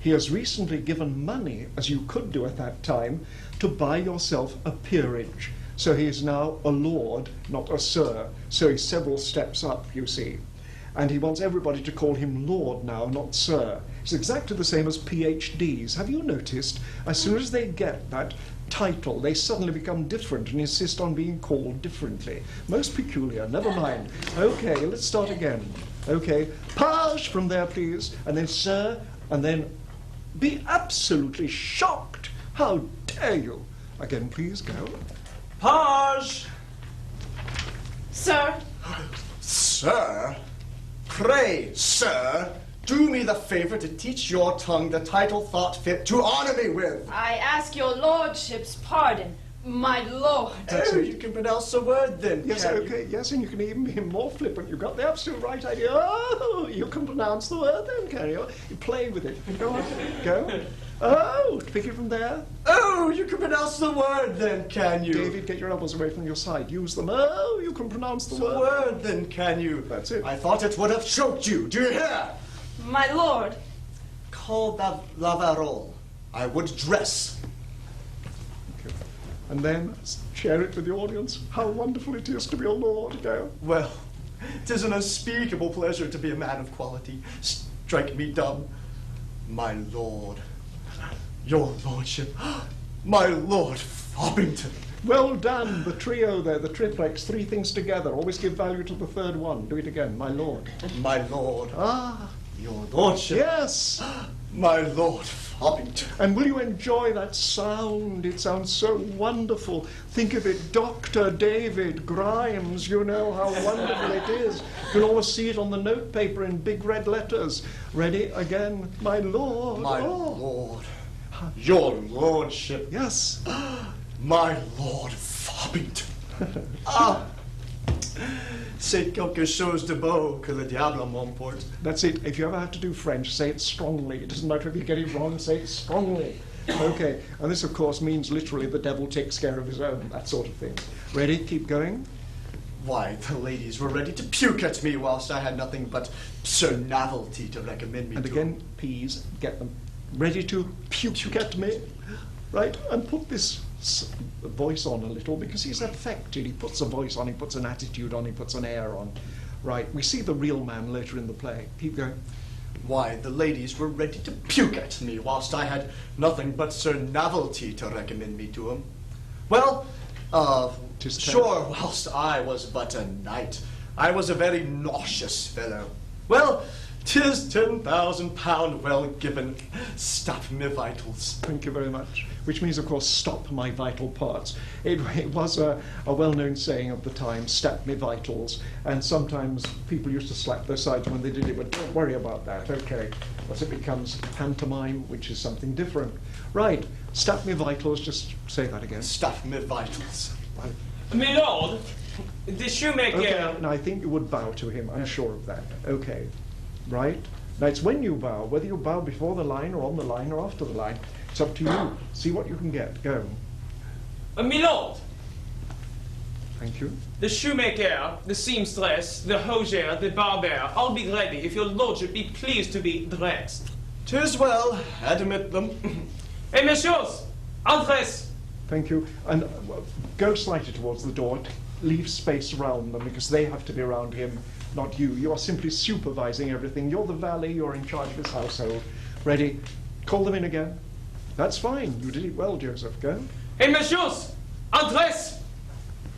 He has recently given money, as you could do at that time, to buy yourself a peerage. So he is now a lord, not a sir. So he's several steps up, you see. And he wants everybody to call him lord now, not sir. It's exactly the same as PhDs. Have you noticed, as soon as they get that title, they suddenly become different and insist on being called differently. Most peculiar, never mind. Okay, let's start again. Okay, page from there, please, and then sir, and then be absolutely shocked. How dare you? Again, please, go. Page. Sir. Sir? Pray, sir, do me the favor to teach your tongue the title thought fit to honor me with. I ask your lordship's pardon, my lord. Oh, you can pronounce the word then, Yes, can okay, yes, and you can even be more flippant. You've got the absolute right idea. Oh, you can pronounce the word then, can you? You play with it. Go on, go. Oh, pick it from there. Oh, you can pronounce the word then, can you? David, get your elbows away from your side. Use them. Oh, you can pronounce the word. word then, can you? That's it. I thought it would have choked you. Do you hear? My lord. Call that Lavarol. I would dress. Okay. And then share it with the audience. How wonderful it is to be a lord. Go. Well, 'tis an unspeakable pleasure to be a man of quality. Strike me dumb. My lord. Your lordship. My lord Foppington. Well done, the trio there, the triplex, three things together. Always give value to the third one. Do it again, my lord. My lord. Ah, Your lordship. yes. My Lord Foppington. And will you enjoy that sound? It sounds so wonderful. Think of it, Dr. David Grimes. You know how wonderful it is. You can always see it on the notepaper in big red letters. Ready? Again. My Lord. My Oh. Lord. Your Lordship. Yes. My Lord Foppington. Ah. C'est quelque chose de beau que le diable m'emporte. That's it. If you ever have to do French, say it strongly. It doesn't matter if you get it wrong, say it strongly. Okay. And this, of course, means literally the devil takes care of his own, that sort of thing. Ready? Keep going. Why, the ladies were ready to puke at me whilst I had nothing but Sir Novelty to recommend me And to. again, please get them ready to puke at me. Right? And put this voice on a little, because he's affected. He puts a voice on, he puts an attitude on, he puts an air on. Right? We see the real man later in the play. Keep going. Why, the ladies were ready to puke at me whilst I had nothing but Sir Novelty to recommend me to him. Well, sure, whilst I was but a knight, I was a very nauseous fellow. Well, 'tis £10,000 well given. Stop me vitals. Thank you very much. Which means, of course, stop my vital parts. It was a well-known saying of the time, stop me vitals. And sometimes people used to slap their sides when they did it, but don't worry about that, okay. As it becomes pantomime, which is something different. Right, stop me vitals, just say that again. Stop me vitals. My lord, the shoemaker... Okay, now I think you would bow to him, I'm sure of that. Okay, right? Now it's when you bow, whether you bow before the line or on the line or after the line, it's up to you. See what you can get. Go. My lord, Thank you. the shoemaker, the seamstress, the hosier, the barber, all be ready if your lordship be pleased to be dressed. 'Tis well, admit them. Hey, messieurs, entrez! Thank you. And go slightly towards the door. Leave space around them because they have to be around him, not you. You are simply supervising everything. You're the valet. You're in charge of his household. Ready? Call them in again. That's fine. You did it well, Joseph. Go. Hey, messieurs, entrez!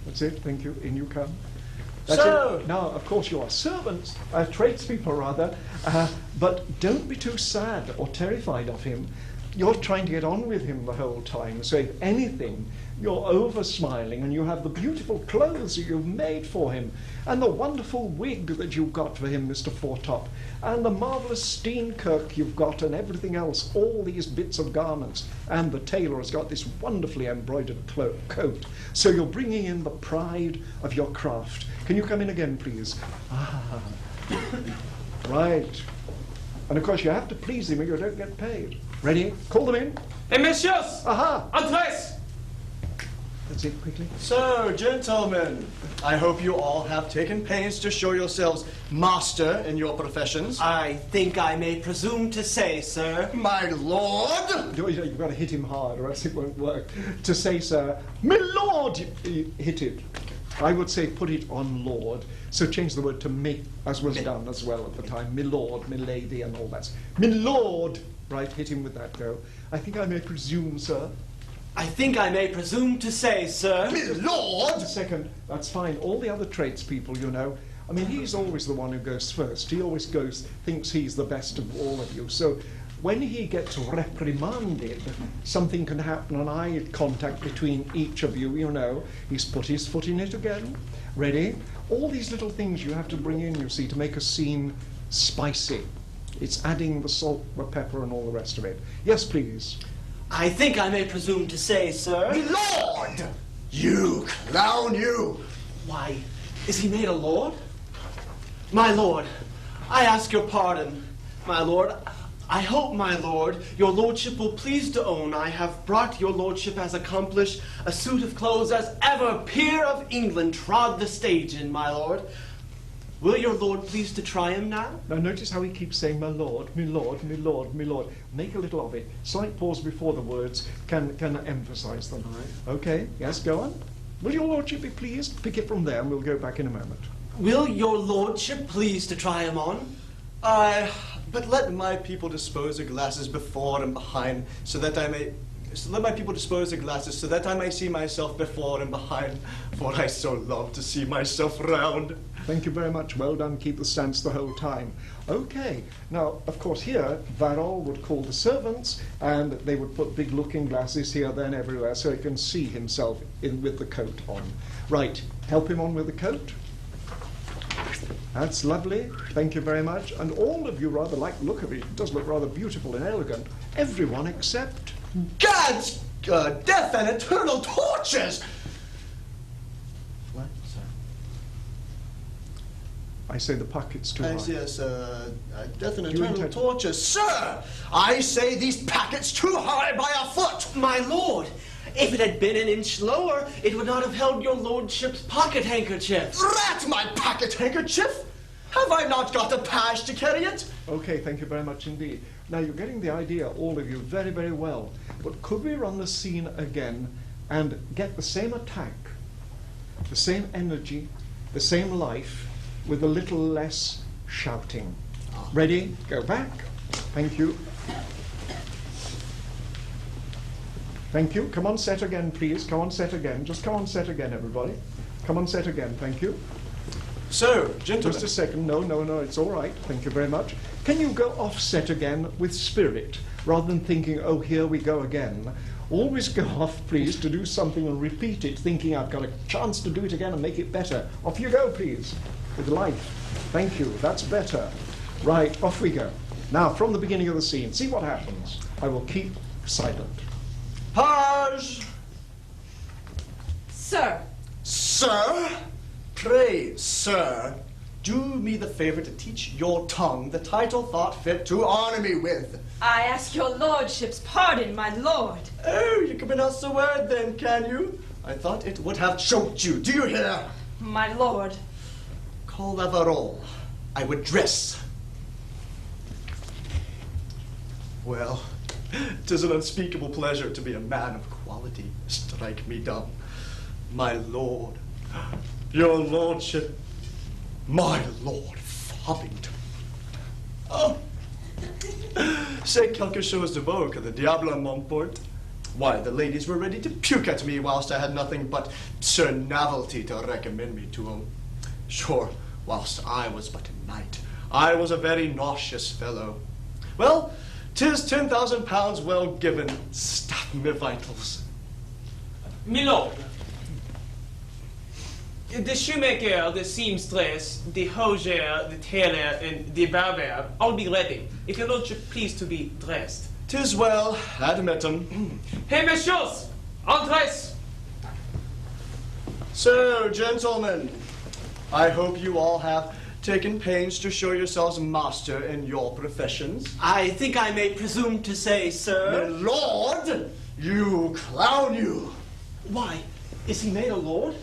That's it. Thank you. In you come. So- it. Now, of course, you are servants, tradespeople rather, but don't be too sad or terrified of him. You're trying to get on with him the whole time, so if anything, you're over-smiling and you have the beautiful clothes that you've made for him and the wonderful wig that you've got for him, Mr. Foretop, and the marvellous Steenkirk you've got and everything else, all these bits of garments, and the tailor has got this wonderfully embroidered coat. So you're bringing in the pride of your craft. Can you come in again, please? Ah, right. And of course you have to please him or you don't get paid. Ready? Call them in. Hey, messieurs, Aha! entrez! That's it, quickly. So, gentlemen, I hope you all have taken pains to show yourselves master in your professions. I think I may presume to say, sir. My lord! You've got to hit him hard or else it won't work. To say, sir, my lord, hit it. I would say put it on lord. So change the word to me, as was done as well at the time. My lord, my lady, and all that. My lord! Right, hit him with that, go. I think I may presume, sir. I think I may presume to say, sir. My lord! A second, that's fine. All the other tradespeople, you know, I mean, he's always the one who goes first. He always thinks he's the best of all of you. So when he gets reprimanded, something can happen, an eye contact between each of you, you know. He's put his foot in it again. Ready? All these little things you have to bring in, you see, to make a scene spicy. It's adding the salt, the pepper, and all the rest of it. Yes, please. I think I may presume to say, sir. My lord! You clown, you! Why, is he made a lord? My lord, I ask your pardon. My lord, I hope, my lord, your lordship will please to own I have brought your lordship as accomplished a suit of clothes as ever peer of England trod the stage in, my lord. Will your lord please to try him now? Now notice how he keeps saying, my lord, my lord, my lord, my lord. Make a little of it. Slight pause before the words can emphasize them. Right. Okay, yes, go on. Will your lordship be pleased? Pick it from there and we'll go back in a moment. Will your lordship please to try him on? But let my people dispose of glasses before and behind, let my people dispose of glasses so that I may see myself before and behind, for I so love to see myself round. Thank you very much. Well done. Keep the stance the whole time. Okay. Now, of course, here, Varol would call the servants, and they would put big looking glasses here, then everywhere, so he can see himself with the coat on. Right. Help him on with the coat. That's lovely. Thank you very much. And all of you rather like the look of it. It does look rather beautiful and elegant. Everyone except... God's death and eternal torches! What, sir? I say the packet's too high. Yes, death and You eternal intend- torches. Sir, I say these packets too high by a foot! My lord, if it had been an inch lower, it would not have held your lordship's pocket handkerchief. Rat my pocket handkerchief! Have I not got a pash to carry it? Okay, thank you very much indeed. Now, you're getting the idea, all of you, very, very well. But could we run the scene again and get the same attack, the same energy, the same life, with a little less shouting? Ready? Go back. Thank you. Thank you. Come on set again, please. Come on set again. Just come on set again, everybody. Come on set again. Thank you. So, gentlemen. Just a second. No, it's all right. Thank you very much. Can you go off set again with spirit, rather than thinking, oh, here we go again? Always go off, please, to do something and repeat it, thinking I've got a chance to do it again and make it better. Off you go, please, with life. Thank you. That's better. Right, off we go. Now, from the beginning of the scene, see what happens. I will keep silent. Page! Sir, Sir? Pray, sir, do me the favor to teach your tongue the title thought fit to honor me with. I ask your lordship's pardon, my lord. Oh, you can pronounce the word then, can you? I thought it would have choked you. Do you hear? My lord. Call Varol. I would dress. Well, 'tis an unspeakable pleasure to be a man of quality. Strike me dumb. My lord, your lordship, my lord Foppington. Oh, c'est quelque chose de beau que the diable m'emporte. Why, the ladies were ready to puke at me whilst I had nothing but Sir Novelty to recommend me to 'em. Sure, whilst I was but a knight, I was a very nauseous fellow. Well, 'tis 10,000 pounds well given. Stop me vitals. Milord, the shoemaker, the seamstress, the hosier, the tailor, and the barber, all be ready. If your lordship please to be dressed. 'Tis well, admit 'em. Hey, messieurs, en dress! So, gentlemen, I hope you all have taken pains to show yourselves master in your professions. I think I may presume to say, My sir. lord, you clown you. Why, is he made a lord?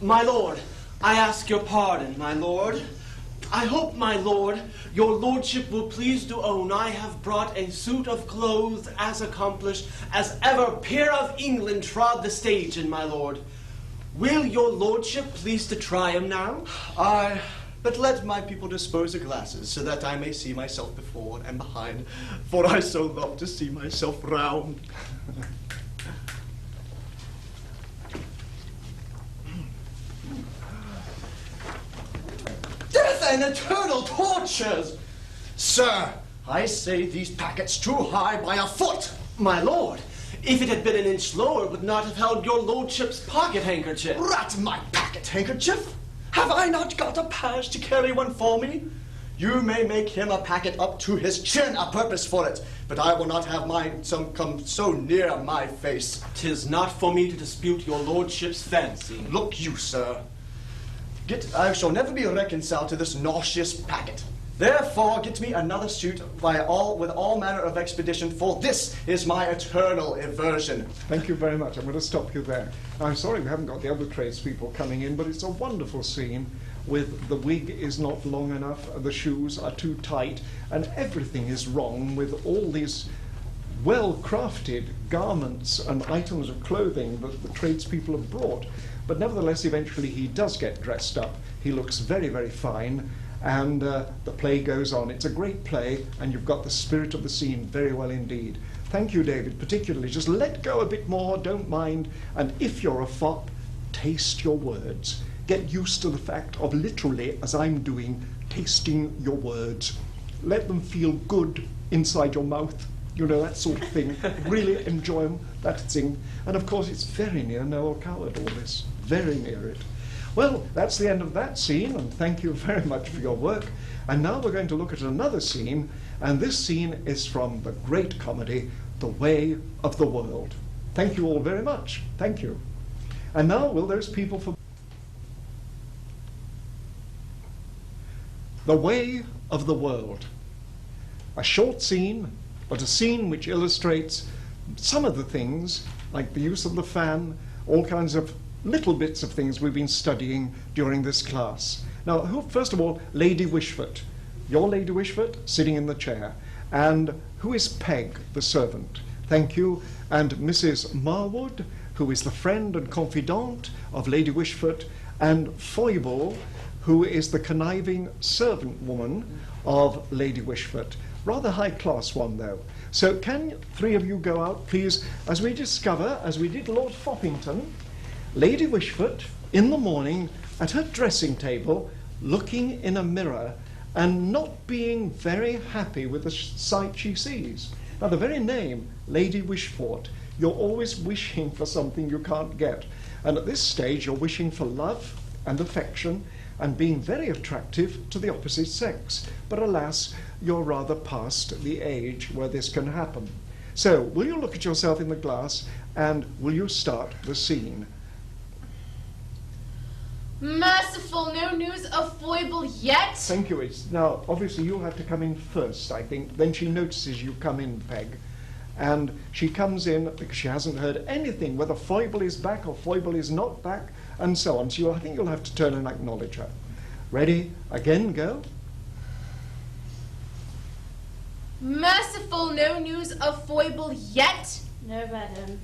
My lord, I ask your pardon, my lord. I hope, my lord, your lordship will please to own I have brought a suit of clothes as accomplished as ever peer of England trod the stage in, my lord. Will your lordship please to try 'em now? Aye, but let my people dispose the glasses so that I may see myself before and behind, for I so love to see myself round. Death and eternal tortures! Sir, I say these packets too high by a foot. My lord, if it had been an inch lower, it would not have held your lordship's pocket handkerchief. Rat my pocket handkerchief! Have I not got a page to carry one for me? You may make him a packet up to his chin a purpose for it, but I will not have mine come so near my face. 'Tis not for me to dispute your lordship's fancy. Look you, sir. I shall never be reconciled to this nauseous packet. Therefore, get me another suit with all manner of expedition, for this is my eternal aversion. Thank you very much. I'm going to stop you there. I'm sorry we haven't got the other tradespeople coming in, but it's a wonderful scene with the wig is not long enough, the shoes are too tight, and everything is wrong with all these well-crafted garments and items of clothing that the tradespeople have brought. But nevertheless, eventually he does get dressed up. He looks very, very fine, and the play goes on. It's a great play, and you've got the spirit of the scene very well indeed. Thank you, David, particularly. Just let go a bit more, don't mind, and if you're a fop, taste your words. get used to the fact of literally, as I'm doing, tasting your words. Let them feel good inside your mouth, you know, that sort of thing. Really enjoy them, that thing. And of course, it's very near Noel Coward, all this. Very near it. Well, that's the end of that scene, and thank you very much for your work. And now we're going to look at another scene, and this scene is from the great comedy, The Way of the World. Thank you all very much. Thank you. And now, will those people for The Way of the World. A short scene, but a scene which illustrates some of the things, like the use of the fan, all kinds of little bits of things we've been studying during this class. Now, first of all, Lady Wishfort. Your Lady Wishfort, sitting in the chair. And who is Peg, the servant? Thank you. And Mrs. Marwood, who is the friend and confidante of Lady Wishfort. And Foible, who is the conniving servant woman of Lady Wishfort. Rather high-class one, though. So can three of you go out, please, as we discover, as we did Lord Foppington, Lady Wishfort, in the morning, at her dressing table, looking in a mirror and not being very happy with the sight she sees. Now, the very name, Lady Wishfort, you're always wishing for something you can't get. And at this stage, you're wishing for love and affection and being very attractive to the opposite sex. But alas, you're rather past the age where this can happen. So, will you look at yourself in the glass and will you start the scene? Merciful, no news of Foible yet? Thank you. Now, obviously, you'll have to come in first, I think. Then she notices you come in, Peg. And she comes in because she hasn't heard anything, whether Foible is back or Foible is not back, and so on. So I think you'll have to turn and acknowledge her. Ready? Again, go. Merciful, no news of Foible yet? No, madam.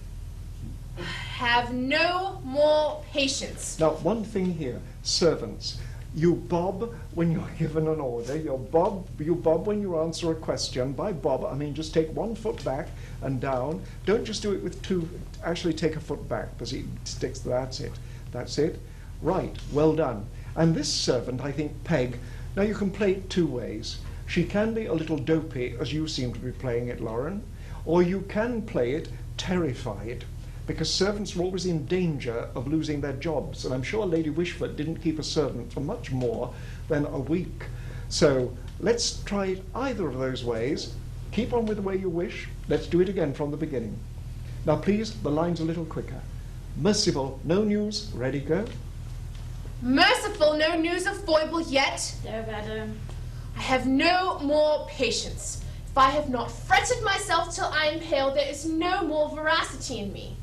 Have no more patience. Now, one thing here. Servants. You bob when you're given an order. You bob when you answer a question. By bob, I mean just take 1 foot back and down. Don't just do it with two. Actually take a foot back because it sticks. That's it. That's it. Right. Well done. And this servant, I think, Peg. Now you can play it two ways. She can be a little dopey, as you seem to be playing it, Lauren, or you can play it terrified, because servants are always in danger of losing their jobs. And I'm sure Lady Wishfort didn't keep a servant for much more than a week. So let's try it either of those ways. Keep on with the way you wish. Let's do it again from the beginning. Now please, the line's a little quicker. Merciful, no news, ready, go. Merciful, no news of Foible yet? No, madam. I have no more patience. If I have not fretted myself till I am pale, there is no more veracity in me.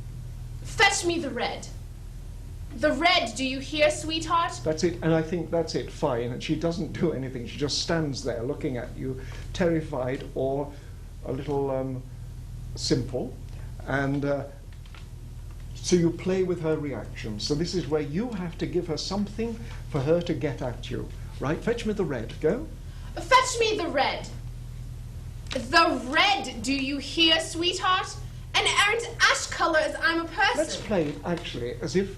Fetch me the red. The red, do you hear, sweetheart? That's it, and I think that's it, fine. And she doesn't do anything. She just stands there looking at you, terrified or a little simple. And so you play with her reactions. So this is where you have to give her something for her to get at you. Right? Fetch me the red. Go. Fetch me the red. The red, do you hear, sweetheart? An errant ash colour as I'm a person. Let's play it, actually, as if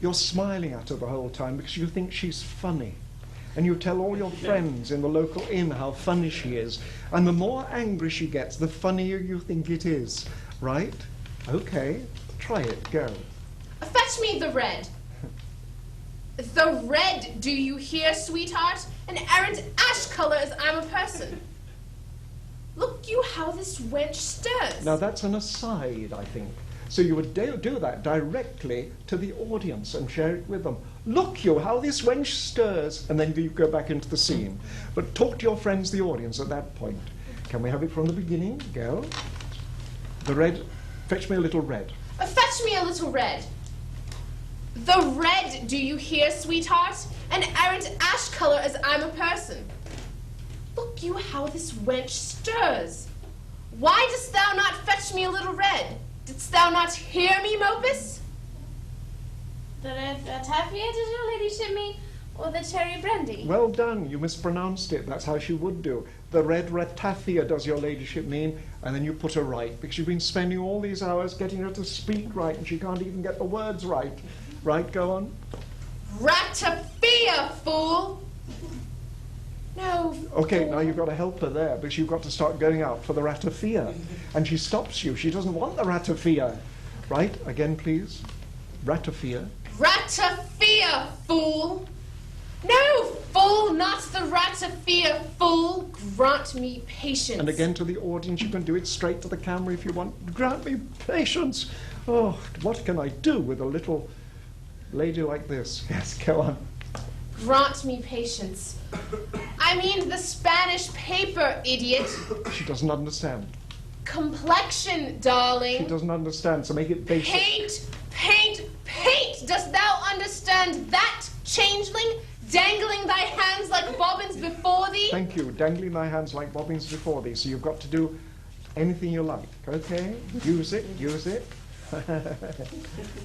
you're smiling at her the whole time because you think she's funny. And you tell all your friends in the local inn how funny she is. And the more angry she gets, the funnier you think it is. Right? Okay. Try it. Go. Fetch me the red. The red, do you hear, sweetheart? An errant ash colour as I'm a person. Look you how this wench stirs. Now that's an aside, I think. So you would do that directly to the audience and share it with them. Look you how this wench stirs, and then you go back into the scene. But talk to your friends, the audience, at that point. Can we have it from the beginning? Go. The red. Fetch me a little red. Fetch me a little red. The red, do you hear, sweetheart? An errant ash colour as I'm a person. Look you how this wench stirs. Why dost thou not fetch me a little red? Didst thou not hear me, Mopus? The red ratafia, did your ladyship mean, or the cherry brandy? Well done. You mispronounced it. That's how she would do. The red ratafia, does your ladyship mean? And then you put her right, because you've been spending all these hours getting her to speak right, and she can't even get the words right. Right, go on. Ratafia, fool! No. Okay, fool. now you've got to help her there, because you've got to start going out for the ratafia. And she stops you. She doesn't want the ratafia. Right? Again, please. Ratafia. Ratafia, fool! No, fool, not the ratafia, fool! Grant me patience. And again to the audience. You can do it straight to the camera if you want. Grant me patience. Oh, what can I do with a little lady like this? Yes, go on. Grant me patience. I mean the Spanish paper, idiot. She doesn't understand. Complexion, darling. She doesn't understand, so make it basic. Paint, paint, paint! Dost thou understand that, changeling? Dangling thy hands like bobbins before thee? Thank you. Dangling thy hands like bobbins before thee. So you've got to do anything you like. Okay? Use it, use it.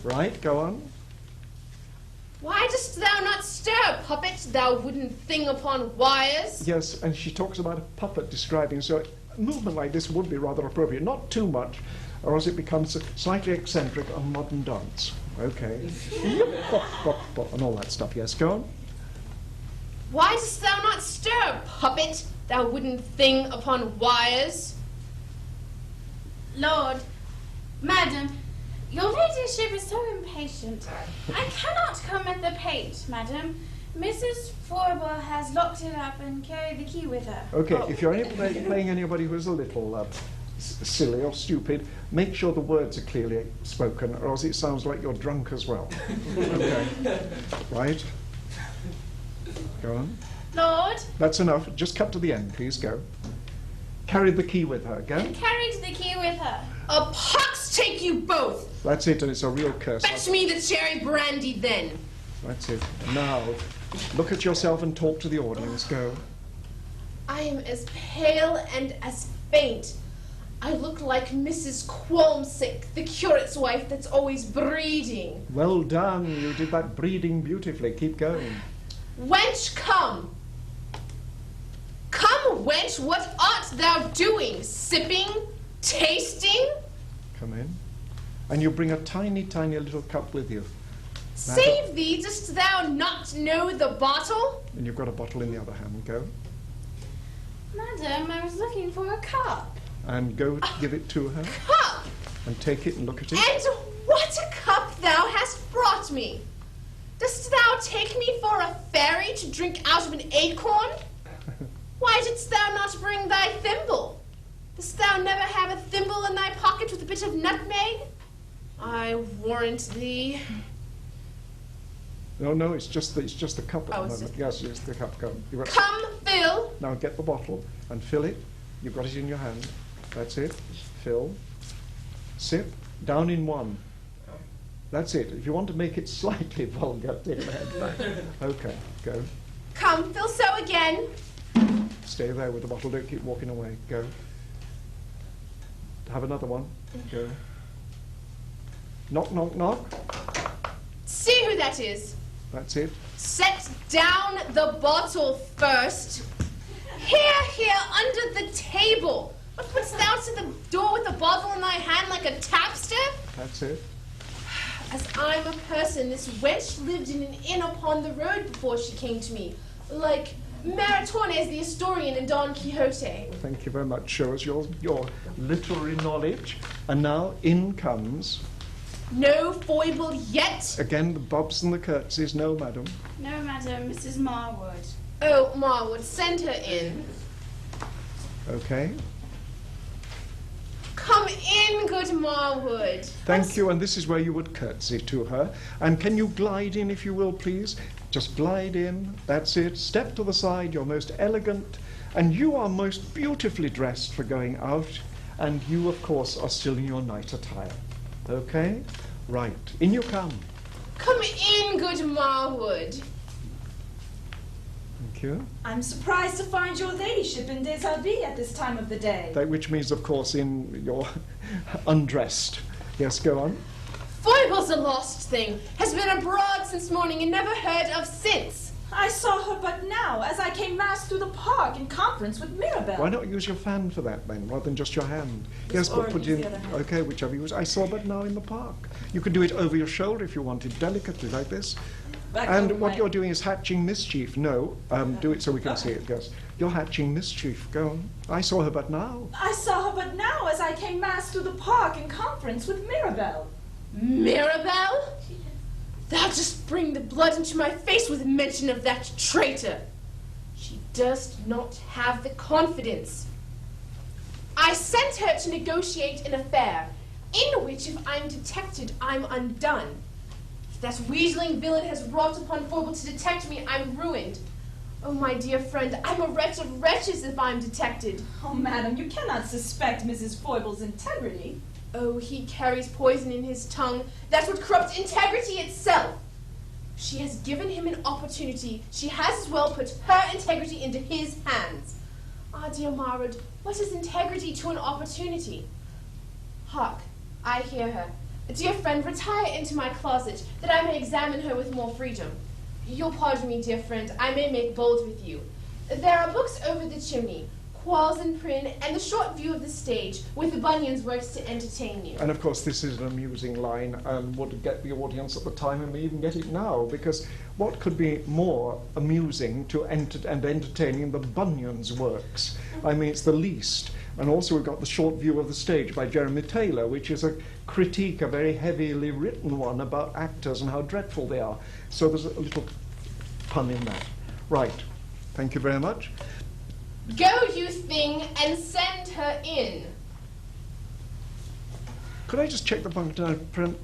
Right, go on. Why dost thou not stir, puppet, thou wooden thing upon wires? Yes, and she talks about a puppet describing, so a movement like this would be rather appropriate. Not too much, or else it becomes slightly eccentric on modern dance. Okay. And all that stuff. Yes, go on. Why dost thou not stir, puppet, thou wooden thing upon wires? Lord, madam, your ladyship is so impatient. I cannot come at the paint, madam. Mrs. Foible has locked it up and carried the key with her. Okay, if you're playing anybody who's a little silly or stupid, make sure the words are clearly spoken, or else it sounds like you're drunk as well. Okay. Right? Go on. Lord, That's enough. Just cut to the end, please. Go. Carried the key with her. Go. carried the key with her. A pox take you both! That's it, and it's a real curse. Fetch me the cherry brandy then. That's it. Now, look at yourself and talk to the audience. Go. I am as pale and as faint. I look like Mrs. Qualmsick, the curate's wife that's always breeding. Well done. You did that breeding beautifully. Keep going. Wench, come! Come, wench, what art thou doing? Sipping? Tasting? Come in. And you bring a tiny, tiny little cup with you. Save thee, dost thou not know the bottle? And you've got a bottle in the other hand. Go. Madam, I was looking for a cup. And go give it to her. Cup! And take it and look at it. And what a cup thou hast brought me! Dost thou take me for a fairy to drink out of an acorn? Why didst thou not bring thy thimble? Dost thou never have a thimble in thy pocket with a bit of nutmeg? I warrant thee. No, it's just the cup at Oh, the it's moment. just- Yes, it's the cup. Go. You've got- Come, Phil. Now get the bottle and fill it. You've got it in your hand. That's it. Fill. Sip. Down in one. That's it. If you want to make it slightly vulgar, take the head back. Okay, go. Come, Phil, so again. Stay there with the bottle. Don't keep walking away. Go. Have another one. Go. Knock, knock, knock. See who that is. That's it. Set down the bottle first. Here, under the table. What putst thou to the door with the bottle in thy hand like a tapster? That's it. As I'm a person, this wench lived in an inn upon the road before she came to me. Like Maritornes the Historian in Don Quixote. Thank you very much. Show us your literary knowledge. And now in comes, No foible yet. again, the bobs and the curtsies. No, madam. No, madam, Mrs. Marwood. Oh, Marwood, send her in. Okay. Come in, good Marwood. Thank you, and this is where you would curtsy to her. And can you glide in, if you will, please? Just glide in. That's it. Step to the side. You're most elegant, and you are most beautifully dressed for going out. And you, of course, are still in your night attire. Okay? Right. In you come. Come in, good Marwood. Thank you. I'm surprised to find your ladyship in Déshabillé at this time of the day. That, which means, of course, in your undressed. Yes, go on. Foible's a lost thing. Has been abroad since morning and never heard of since. I saw her but now, as I came last through the park in conference with Mirabelle. Why not use your fan for that, then, rather than just your hand? Yes, Or but put use in. the other hand. Okay, whichever you use. I saw but now in the park. You could do it over your shoulder if you wanted, delicately, like this. And what you're doing is hatching mischief. No, do it so we can see it, Gus. You're hatching mischief. Go on. I saw her but now. I saw her but now as I came mass through the park in conference with Mirabelle. Mirabelle? Thou just bring the blood into my face with mention of that traitor. She does not have the confidence. I sent her to negotiate an affair, in which if I'm detected, I'm undone. If that weaseling villain has wrought upon Foible to detect me, I'm ruined. Oh, my dear friend, I'm a wretch of wretches if I'm detected. Oh, madam, you cannot suspect Mrs. Foible's integrity. Oh, he carries poison in his tongue that would corrupt integrity itself. She has given him an opportunity. She has as well put her integrity into his hands. Ah, dear Marwood, what is integrity to an opportunity? Hark, I hear her. Dear friend, retire into my closet, that I may examine her with more freedom. You'll pardon me, dear friend, I may make bold with you. There are books over the chimney, Qualls and Prynne, and the short view of the stage, with the Bunyan's works to entertain you. And of course this is an amusing line and would get the audience at the time and may even get it now, because what could be more amusing to and entertaining than Bunyan's works? I mean, it's the least. And also we've got the short view of the stage by Jeremy Taylor, which is a critique, a very heavily written one about actors and how dreadful they are. So there's a little pun in that. Right. Thank you very much. Go, you thing, and send her in. Could I just check the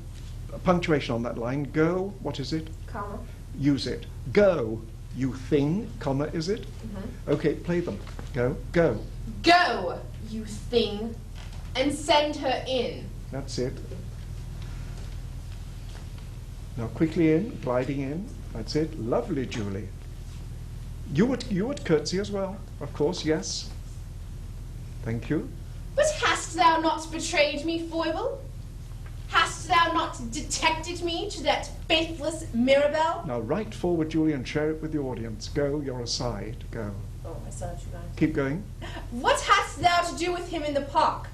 punctuation on that line? Go, what is it? Comma. Use it. Go, you thing, comma, is it? Okay, play them. Go, go. Go, you thing, and send her in. That's it. Now quickly in, gliding in. That's it. Lovely, Julie. You would curtsy as well, of course, yes. Thank you. But hast thou not betrayed me, Foible? Hast thou not detected me to that faithless Mirabelle? Now right forward, Julie, and share it with the audience. Go, you're aside. Go. Oh, I saw you guys. Keep going. What hast thou to do with him in the park?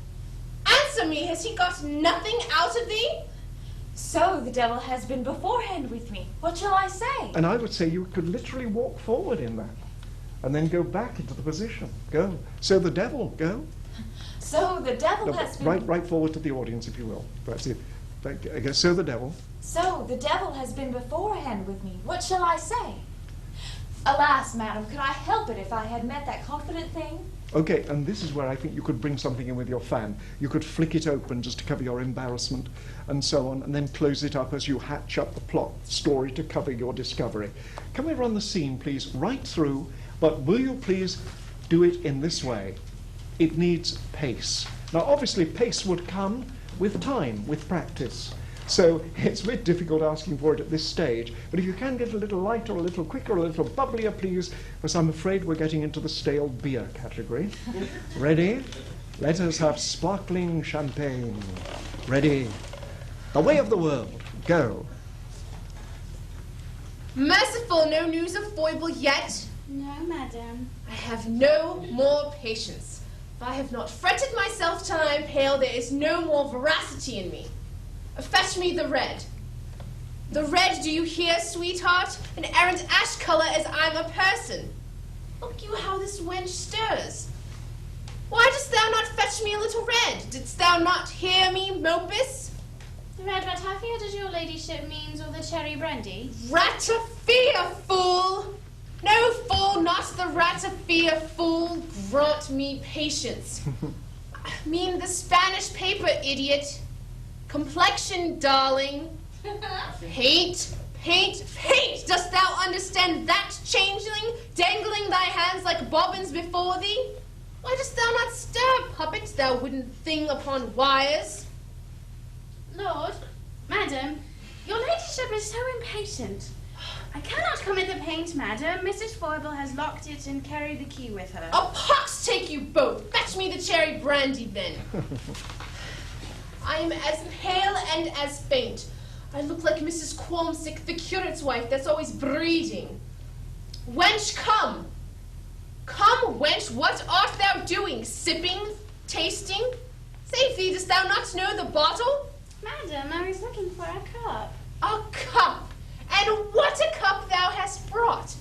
Answer me, has he got nothing out of thee? So the devil has been beforehand with me. What shall I say? And I would say you could literally walk forward in that and then go back into the position. Go. So the devil, go. So the devil No, has been... right forward to the audience, if you will. That's it. I guess so the devil. So the devil has been beforehand with me. What shall I say? Alas, madam, could I help it if I had met that confident thing? Okay, and this is where I think you could bring something in with your fan. You could flick it open just to cover your embarrassment and so on, and then close it up as you hatch up the plot story to cover your discovery. Can we run the scene, please, right through, but will you please do it in this way? It needs pace. Now, obviously, pace would come with time, with practice. So it's a bit difficult asking for it at this stage, but if you can get a little lighter, a little quicker, a little bubblier, please, because I'm afraid we're getting into the stale beer category. Ready? Let us have sparkling champagne. Ready? The way of the world. Go. Merciful, no news of Foible yet? No, madam. I have no more patience. If I have not fretted myself till I am pale, there is no more veracity in me. Fetch me the red. The red, do you hear, sweetheart? An errant ash colour as I'm a person. Look you how this wench stirs. Why dost thou not fetch me a little red? Didst thou not hear me, Mopus? The red ratafia, does your ladyship means, or the cherry brandy? Ratafia, fool! No, fool, not the ratafia, fool. Grant me patience. I mean the Spanish paper, idiot. Complexion, darling. Paint, paint, paint! Dost thou understand that, changeling, dangling thy hands like bobbins before thee? Why dost thou not stir, puppet, thou wooden thing upon wires? Lord, madam, your ladyship is so impatient. I cannot commit the paint, madam. Mrs. Foible has locked it and carried the key with her. A pox take you both! Fetch me the cherry brandy, then. I am as pale and as faint. I look like Mrs. Qualmsick, the curate's wife, that's always breeding. Wench, come! Come, wench, what art thou doing? Sipping? Tasting? Save thee, dost thou not know the bottle? Madam, I was looking for a cup. A cup! And what a cup thou hast brought!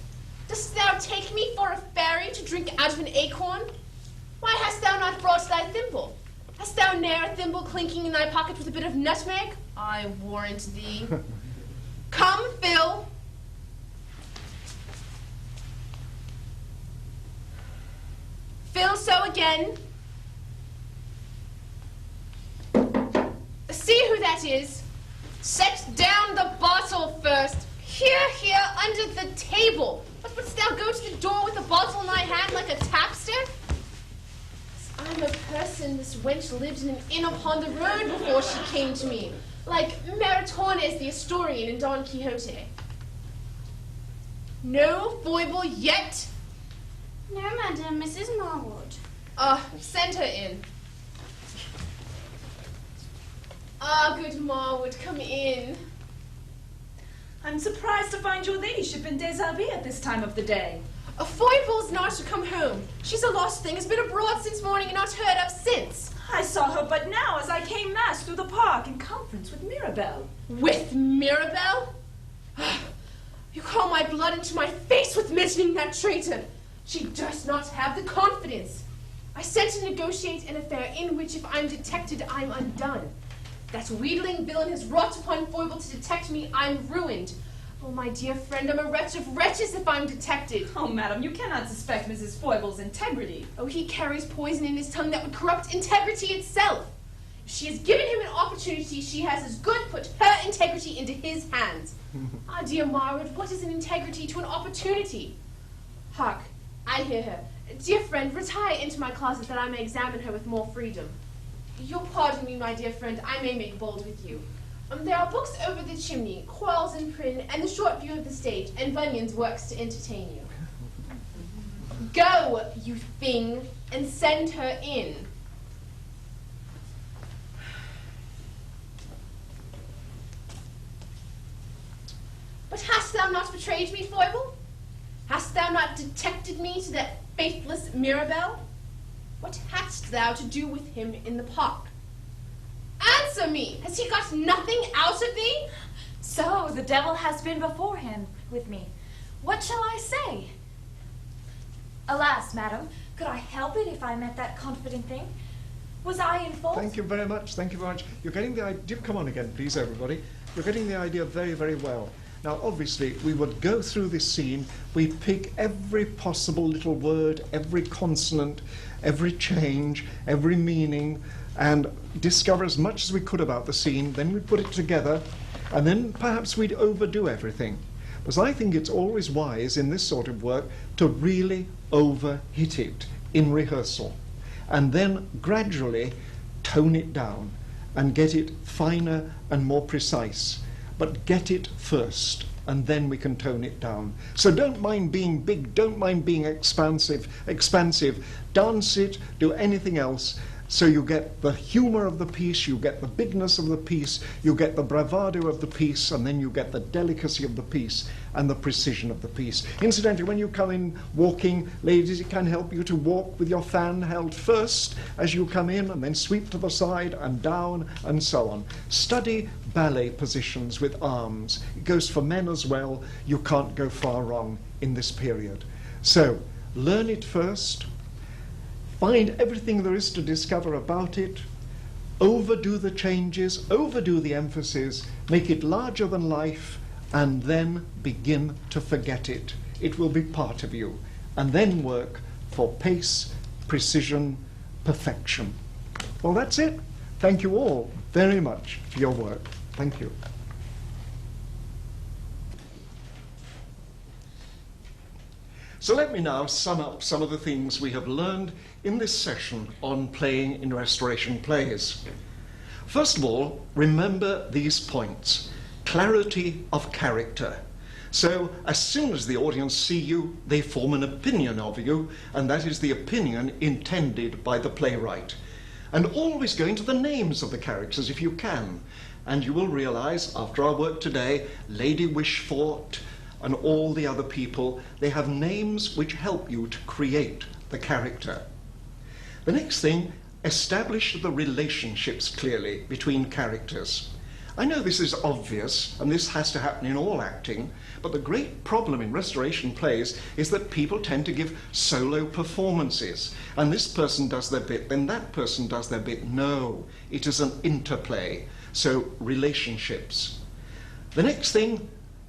Dost thou take me for a fairy to drink out of an acorn? Why hast thou not brought thy thimble? Hast thou ne'er a thimble clinking in thy pocket with a bit of nutmeg? I warrant thee. Come, Phil. Phil, so again. See who that is. Set down the bottle first. Here, under the table. But wouldst thou go to the door with a bottle in thy hand like a tapster? I'm a person, this wench lived in an inn upon the road before she came to me, like Meritones the Asturian in Don Quixote. No foible yet? No, madam, Mrs. Marwood. Send her in. Good Marwood, come in. I'm surprised to find your ladyship in déshabillé at this time of the day. A foible's not to come home. She's a lost thing, has been abroad since morning and not heard of since. I saw her but now as I came mass through the park in conference with Mirabelle. With Mirabelle? You call my blood into my face with mentioning that traitor. She does not have the confidence. I sent to negotiate an affair in which if I'm detected, I'm undone. That wheedling villain has wrought upon foible to detect me, I'm ruined. Oh, my dear friend, I'm a wretch of wretches if I'm detected. Oh, madam, you cannot suspect Mrs. Foible's integrity. Oh, he carries poison in his tongue that would corrupt integrity itself. If she has given him an opportunity, she has as good put her integrity into his hands. Dear Marwood, what is an integrity to an opportunity? Hark, I hear her. Dear friend, retire into my closet that I may examine her with more freedom. You'll pardon me, my dear friend, I may make bold with you. There are books over the chimney, Quarles and Prynne, and the short view of the stage, and Bunyan's works to entertain you. Go, you thing, and send her in. But hast thou not betrayed me, Foible? Hast thou not detected me to that faithless Mirabelle? What hadst thou to do with him in the park? Answer me! Has he got nothing out of thee? So, the devil has been beforehand with me. What shall I say? Alas, madam, could I help it if I met that confident thing? Was I in fault? Thank you very much. Thank you very much. You're getting the idea. Come on again, please, everybody. You're getting the idea very, very well. Now, obviously, we would go through this scene. We pick every possible little word, every consonant, every change, every meaning, and discover as much as we could about the scene. Then we put it together, and then perhaps we'd overdo everything. Because I think it's always wise in this sort of work to really overhit it in rehearsal, and then gradually tone it down and get it finer and more precise. But get it first, and then we can tone it down. So don't mind being big, don't mind being expansive. Dance it, do anything else, so you get the humor of the piece, you get the bigness of the piece, you get the bravado of the piece, and then you get the delicacy of the piece and the precision of the piece. Incidentally, when you come in walking, ladies, it can help you to walk with your fan held first as you come in, and then sweep to the side and down and so on. Study ballet positions with arms. It goes for men as well. You can't go far wrong in this period. So learn it first. Find everything there is to discover about it, overdo the changes, overdo the emphasis, make it larger than life, and then begin to forget it. It will be part of you. And then work for pace, precision, perfection. Well, that's it. Thank you all very much for your work. Thank you. So let me now sum up some of the things we have learned in this session on playing in Restoration plays. First of all, remember these points. Clarity of character. So as soon as the audience see you, they form an opinion of you, and that is the opinion intended by the playwright. And always go into the names of the characters if you can. And you will realize, after our work today, Lady Wishfort and all the other people, they have names which help you to create the character. The next thing, establish the relationships clearly between characters. I know this is obvious, and this has to happen in all acting, but the great problem in restoration plays is that people tend to give solo performances, and this person does their bit, then that person does their bit. No, it is an interplay, so relationships. The next thing,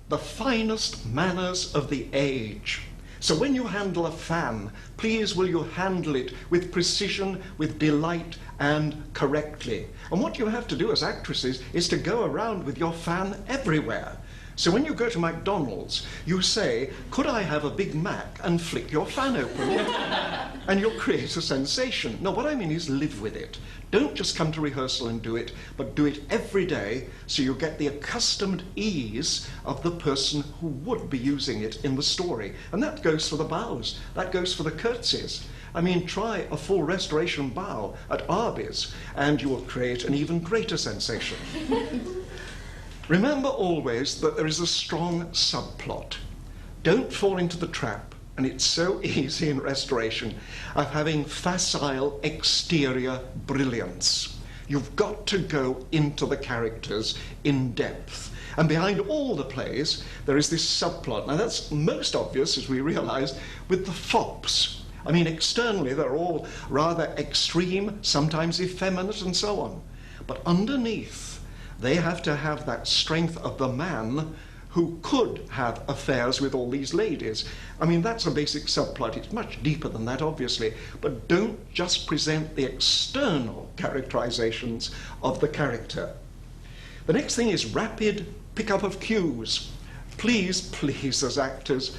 the finest manners of the age. So when you handle a fan, please will you handle it with precision, with delight, and correctly. And what you have to do as actresses is to go around with your fan everywhere. So when you go to McDonald's, you say, "Could I have a Big Mac?" and flick your fan open. And you'll create a sensation. No, what I mean is live with it. Don't just come to rehearsal and do it, but do it every day so you get the accustomed ease of the person who would be using it in the story. And that goes for the bows. That goes for the curtsies. I mean, try a full restoration bow at Arby's and you will create an even greater sensation. Remember always that there is a strong subplot. Don't fall into the trap, and it's so easy in restoration, of having facile exterior brilliance. You've got to go into the characters in depth. And behind all the plays, there is this subplot. Now that's most obvious, as we realize, with the fops. I mean, externally, they're all rather extreme, sometimes effeminate, and so on. But underneath, they have to have that strength of the man who could have affairs with all these ladies. I mean, that's a basic subplot. It's much deeper than that, obviously. But don't just present the external characterizations of the character. The next thing is rapid pickup of cues. Please, please, as actors,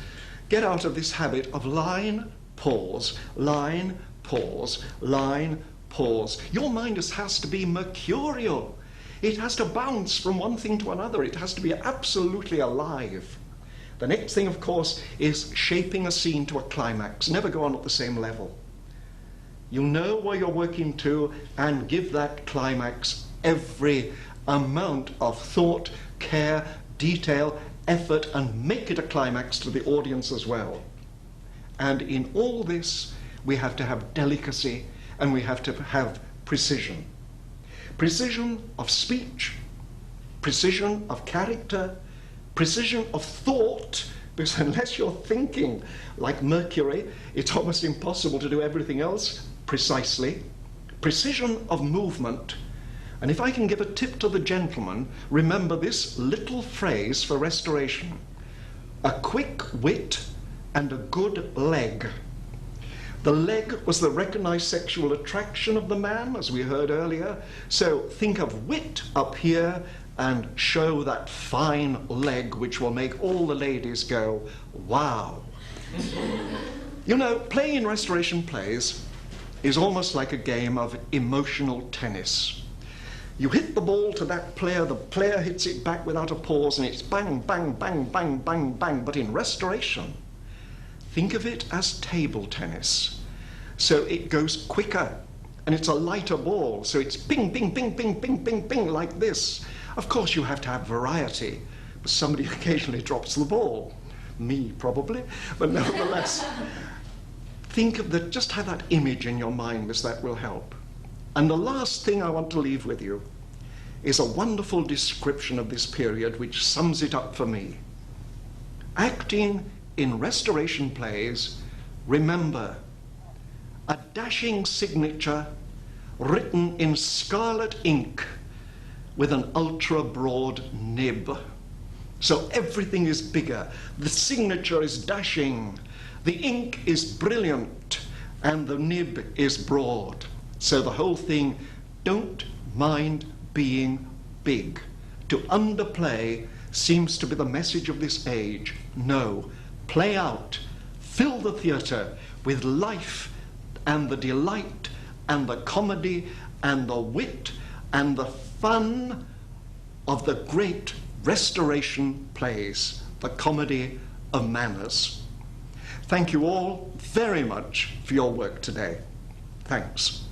get out of this habit of line, pause, line, pause, line, pause. Your mind has to be mercurial. It has to bounce from one thing to another. It has to be absolutely alive. The next thing, of course, is shaping a scene to a climax. Never go on at the same level. You know where you're working to and give that climax every amount of thought, care, detail, effort, and make it a climax to the audience as well. And in all this, we have to have delicacy and we have to have precision. Precision of speech, precision of character, precision of thought, because unless you're thinking like Mercury, it's almost impossible to do everything else precisely. Precision of movement. And if I can give a tip to the gentleman, remember this little phrase for restoration: a quick wit and a good leg. The leg was the recognized sexual attraction of the man, as we heard earlier. So think of wit up here and show that fine leg which will make all the ladies go, wow. You know, playing in restoration plays is almost like a game of emotional tennis. You hit the ball to that player, the player hits it back without a pause, and it's bang, bang, bang, bang, bang, bang. But in restoration, think of it as table tennis. So it goes quicker, and it's a lighter ball, so it's ping, ping, ping, ping, ping, ping, ping, like this. Of course, you have to have variety, but somebody occasionally drops the ball. Me, probably, but nevertheless. Think of that, just have that image in your mind, because that will help. And the last thing I want to leave with you is a wonderful description of this period which sums it up for me. Acting in restoration plays, remember, a dashing signature written in scarlet ink with an ultra-broad nib. So everything is bigger. The signature is dashing, the ink is brilliant, and the nib is broad. So the whole thing, don't mind being big. To underplay seems to be the message of this age. No, play out, fill the theatre with life and the delight and the comedy and the wit and the fun of the great restoration plays, the comedy of manners. Thank you all very much for your work today. Thanks.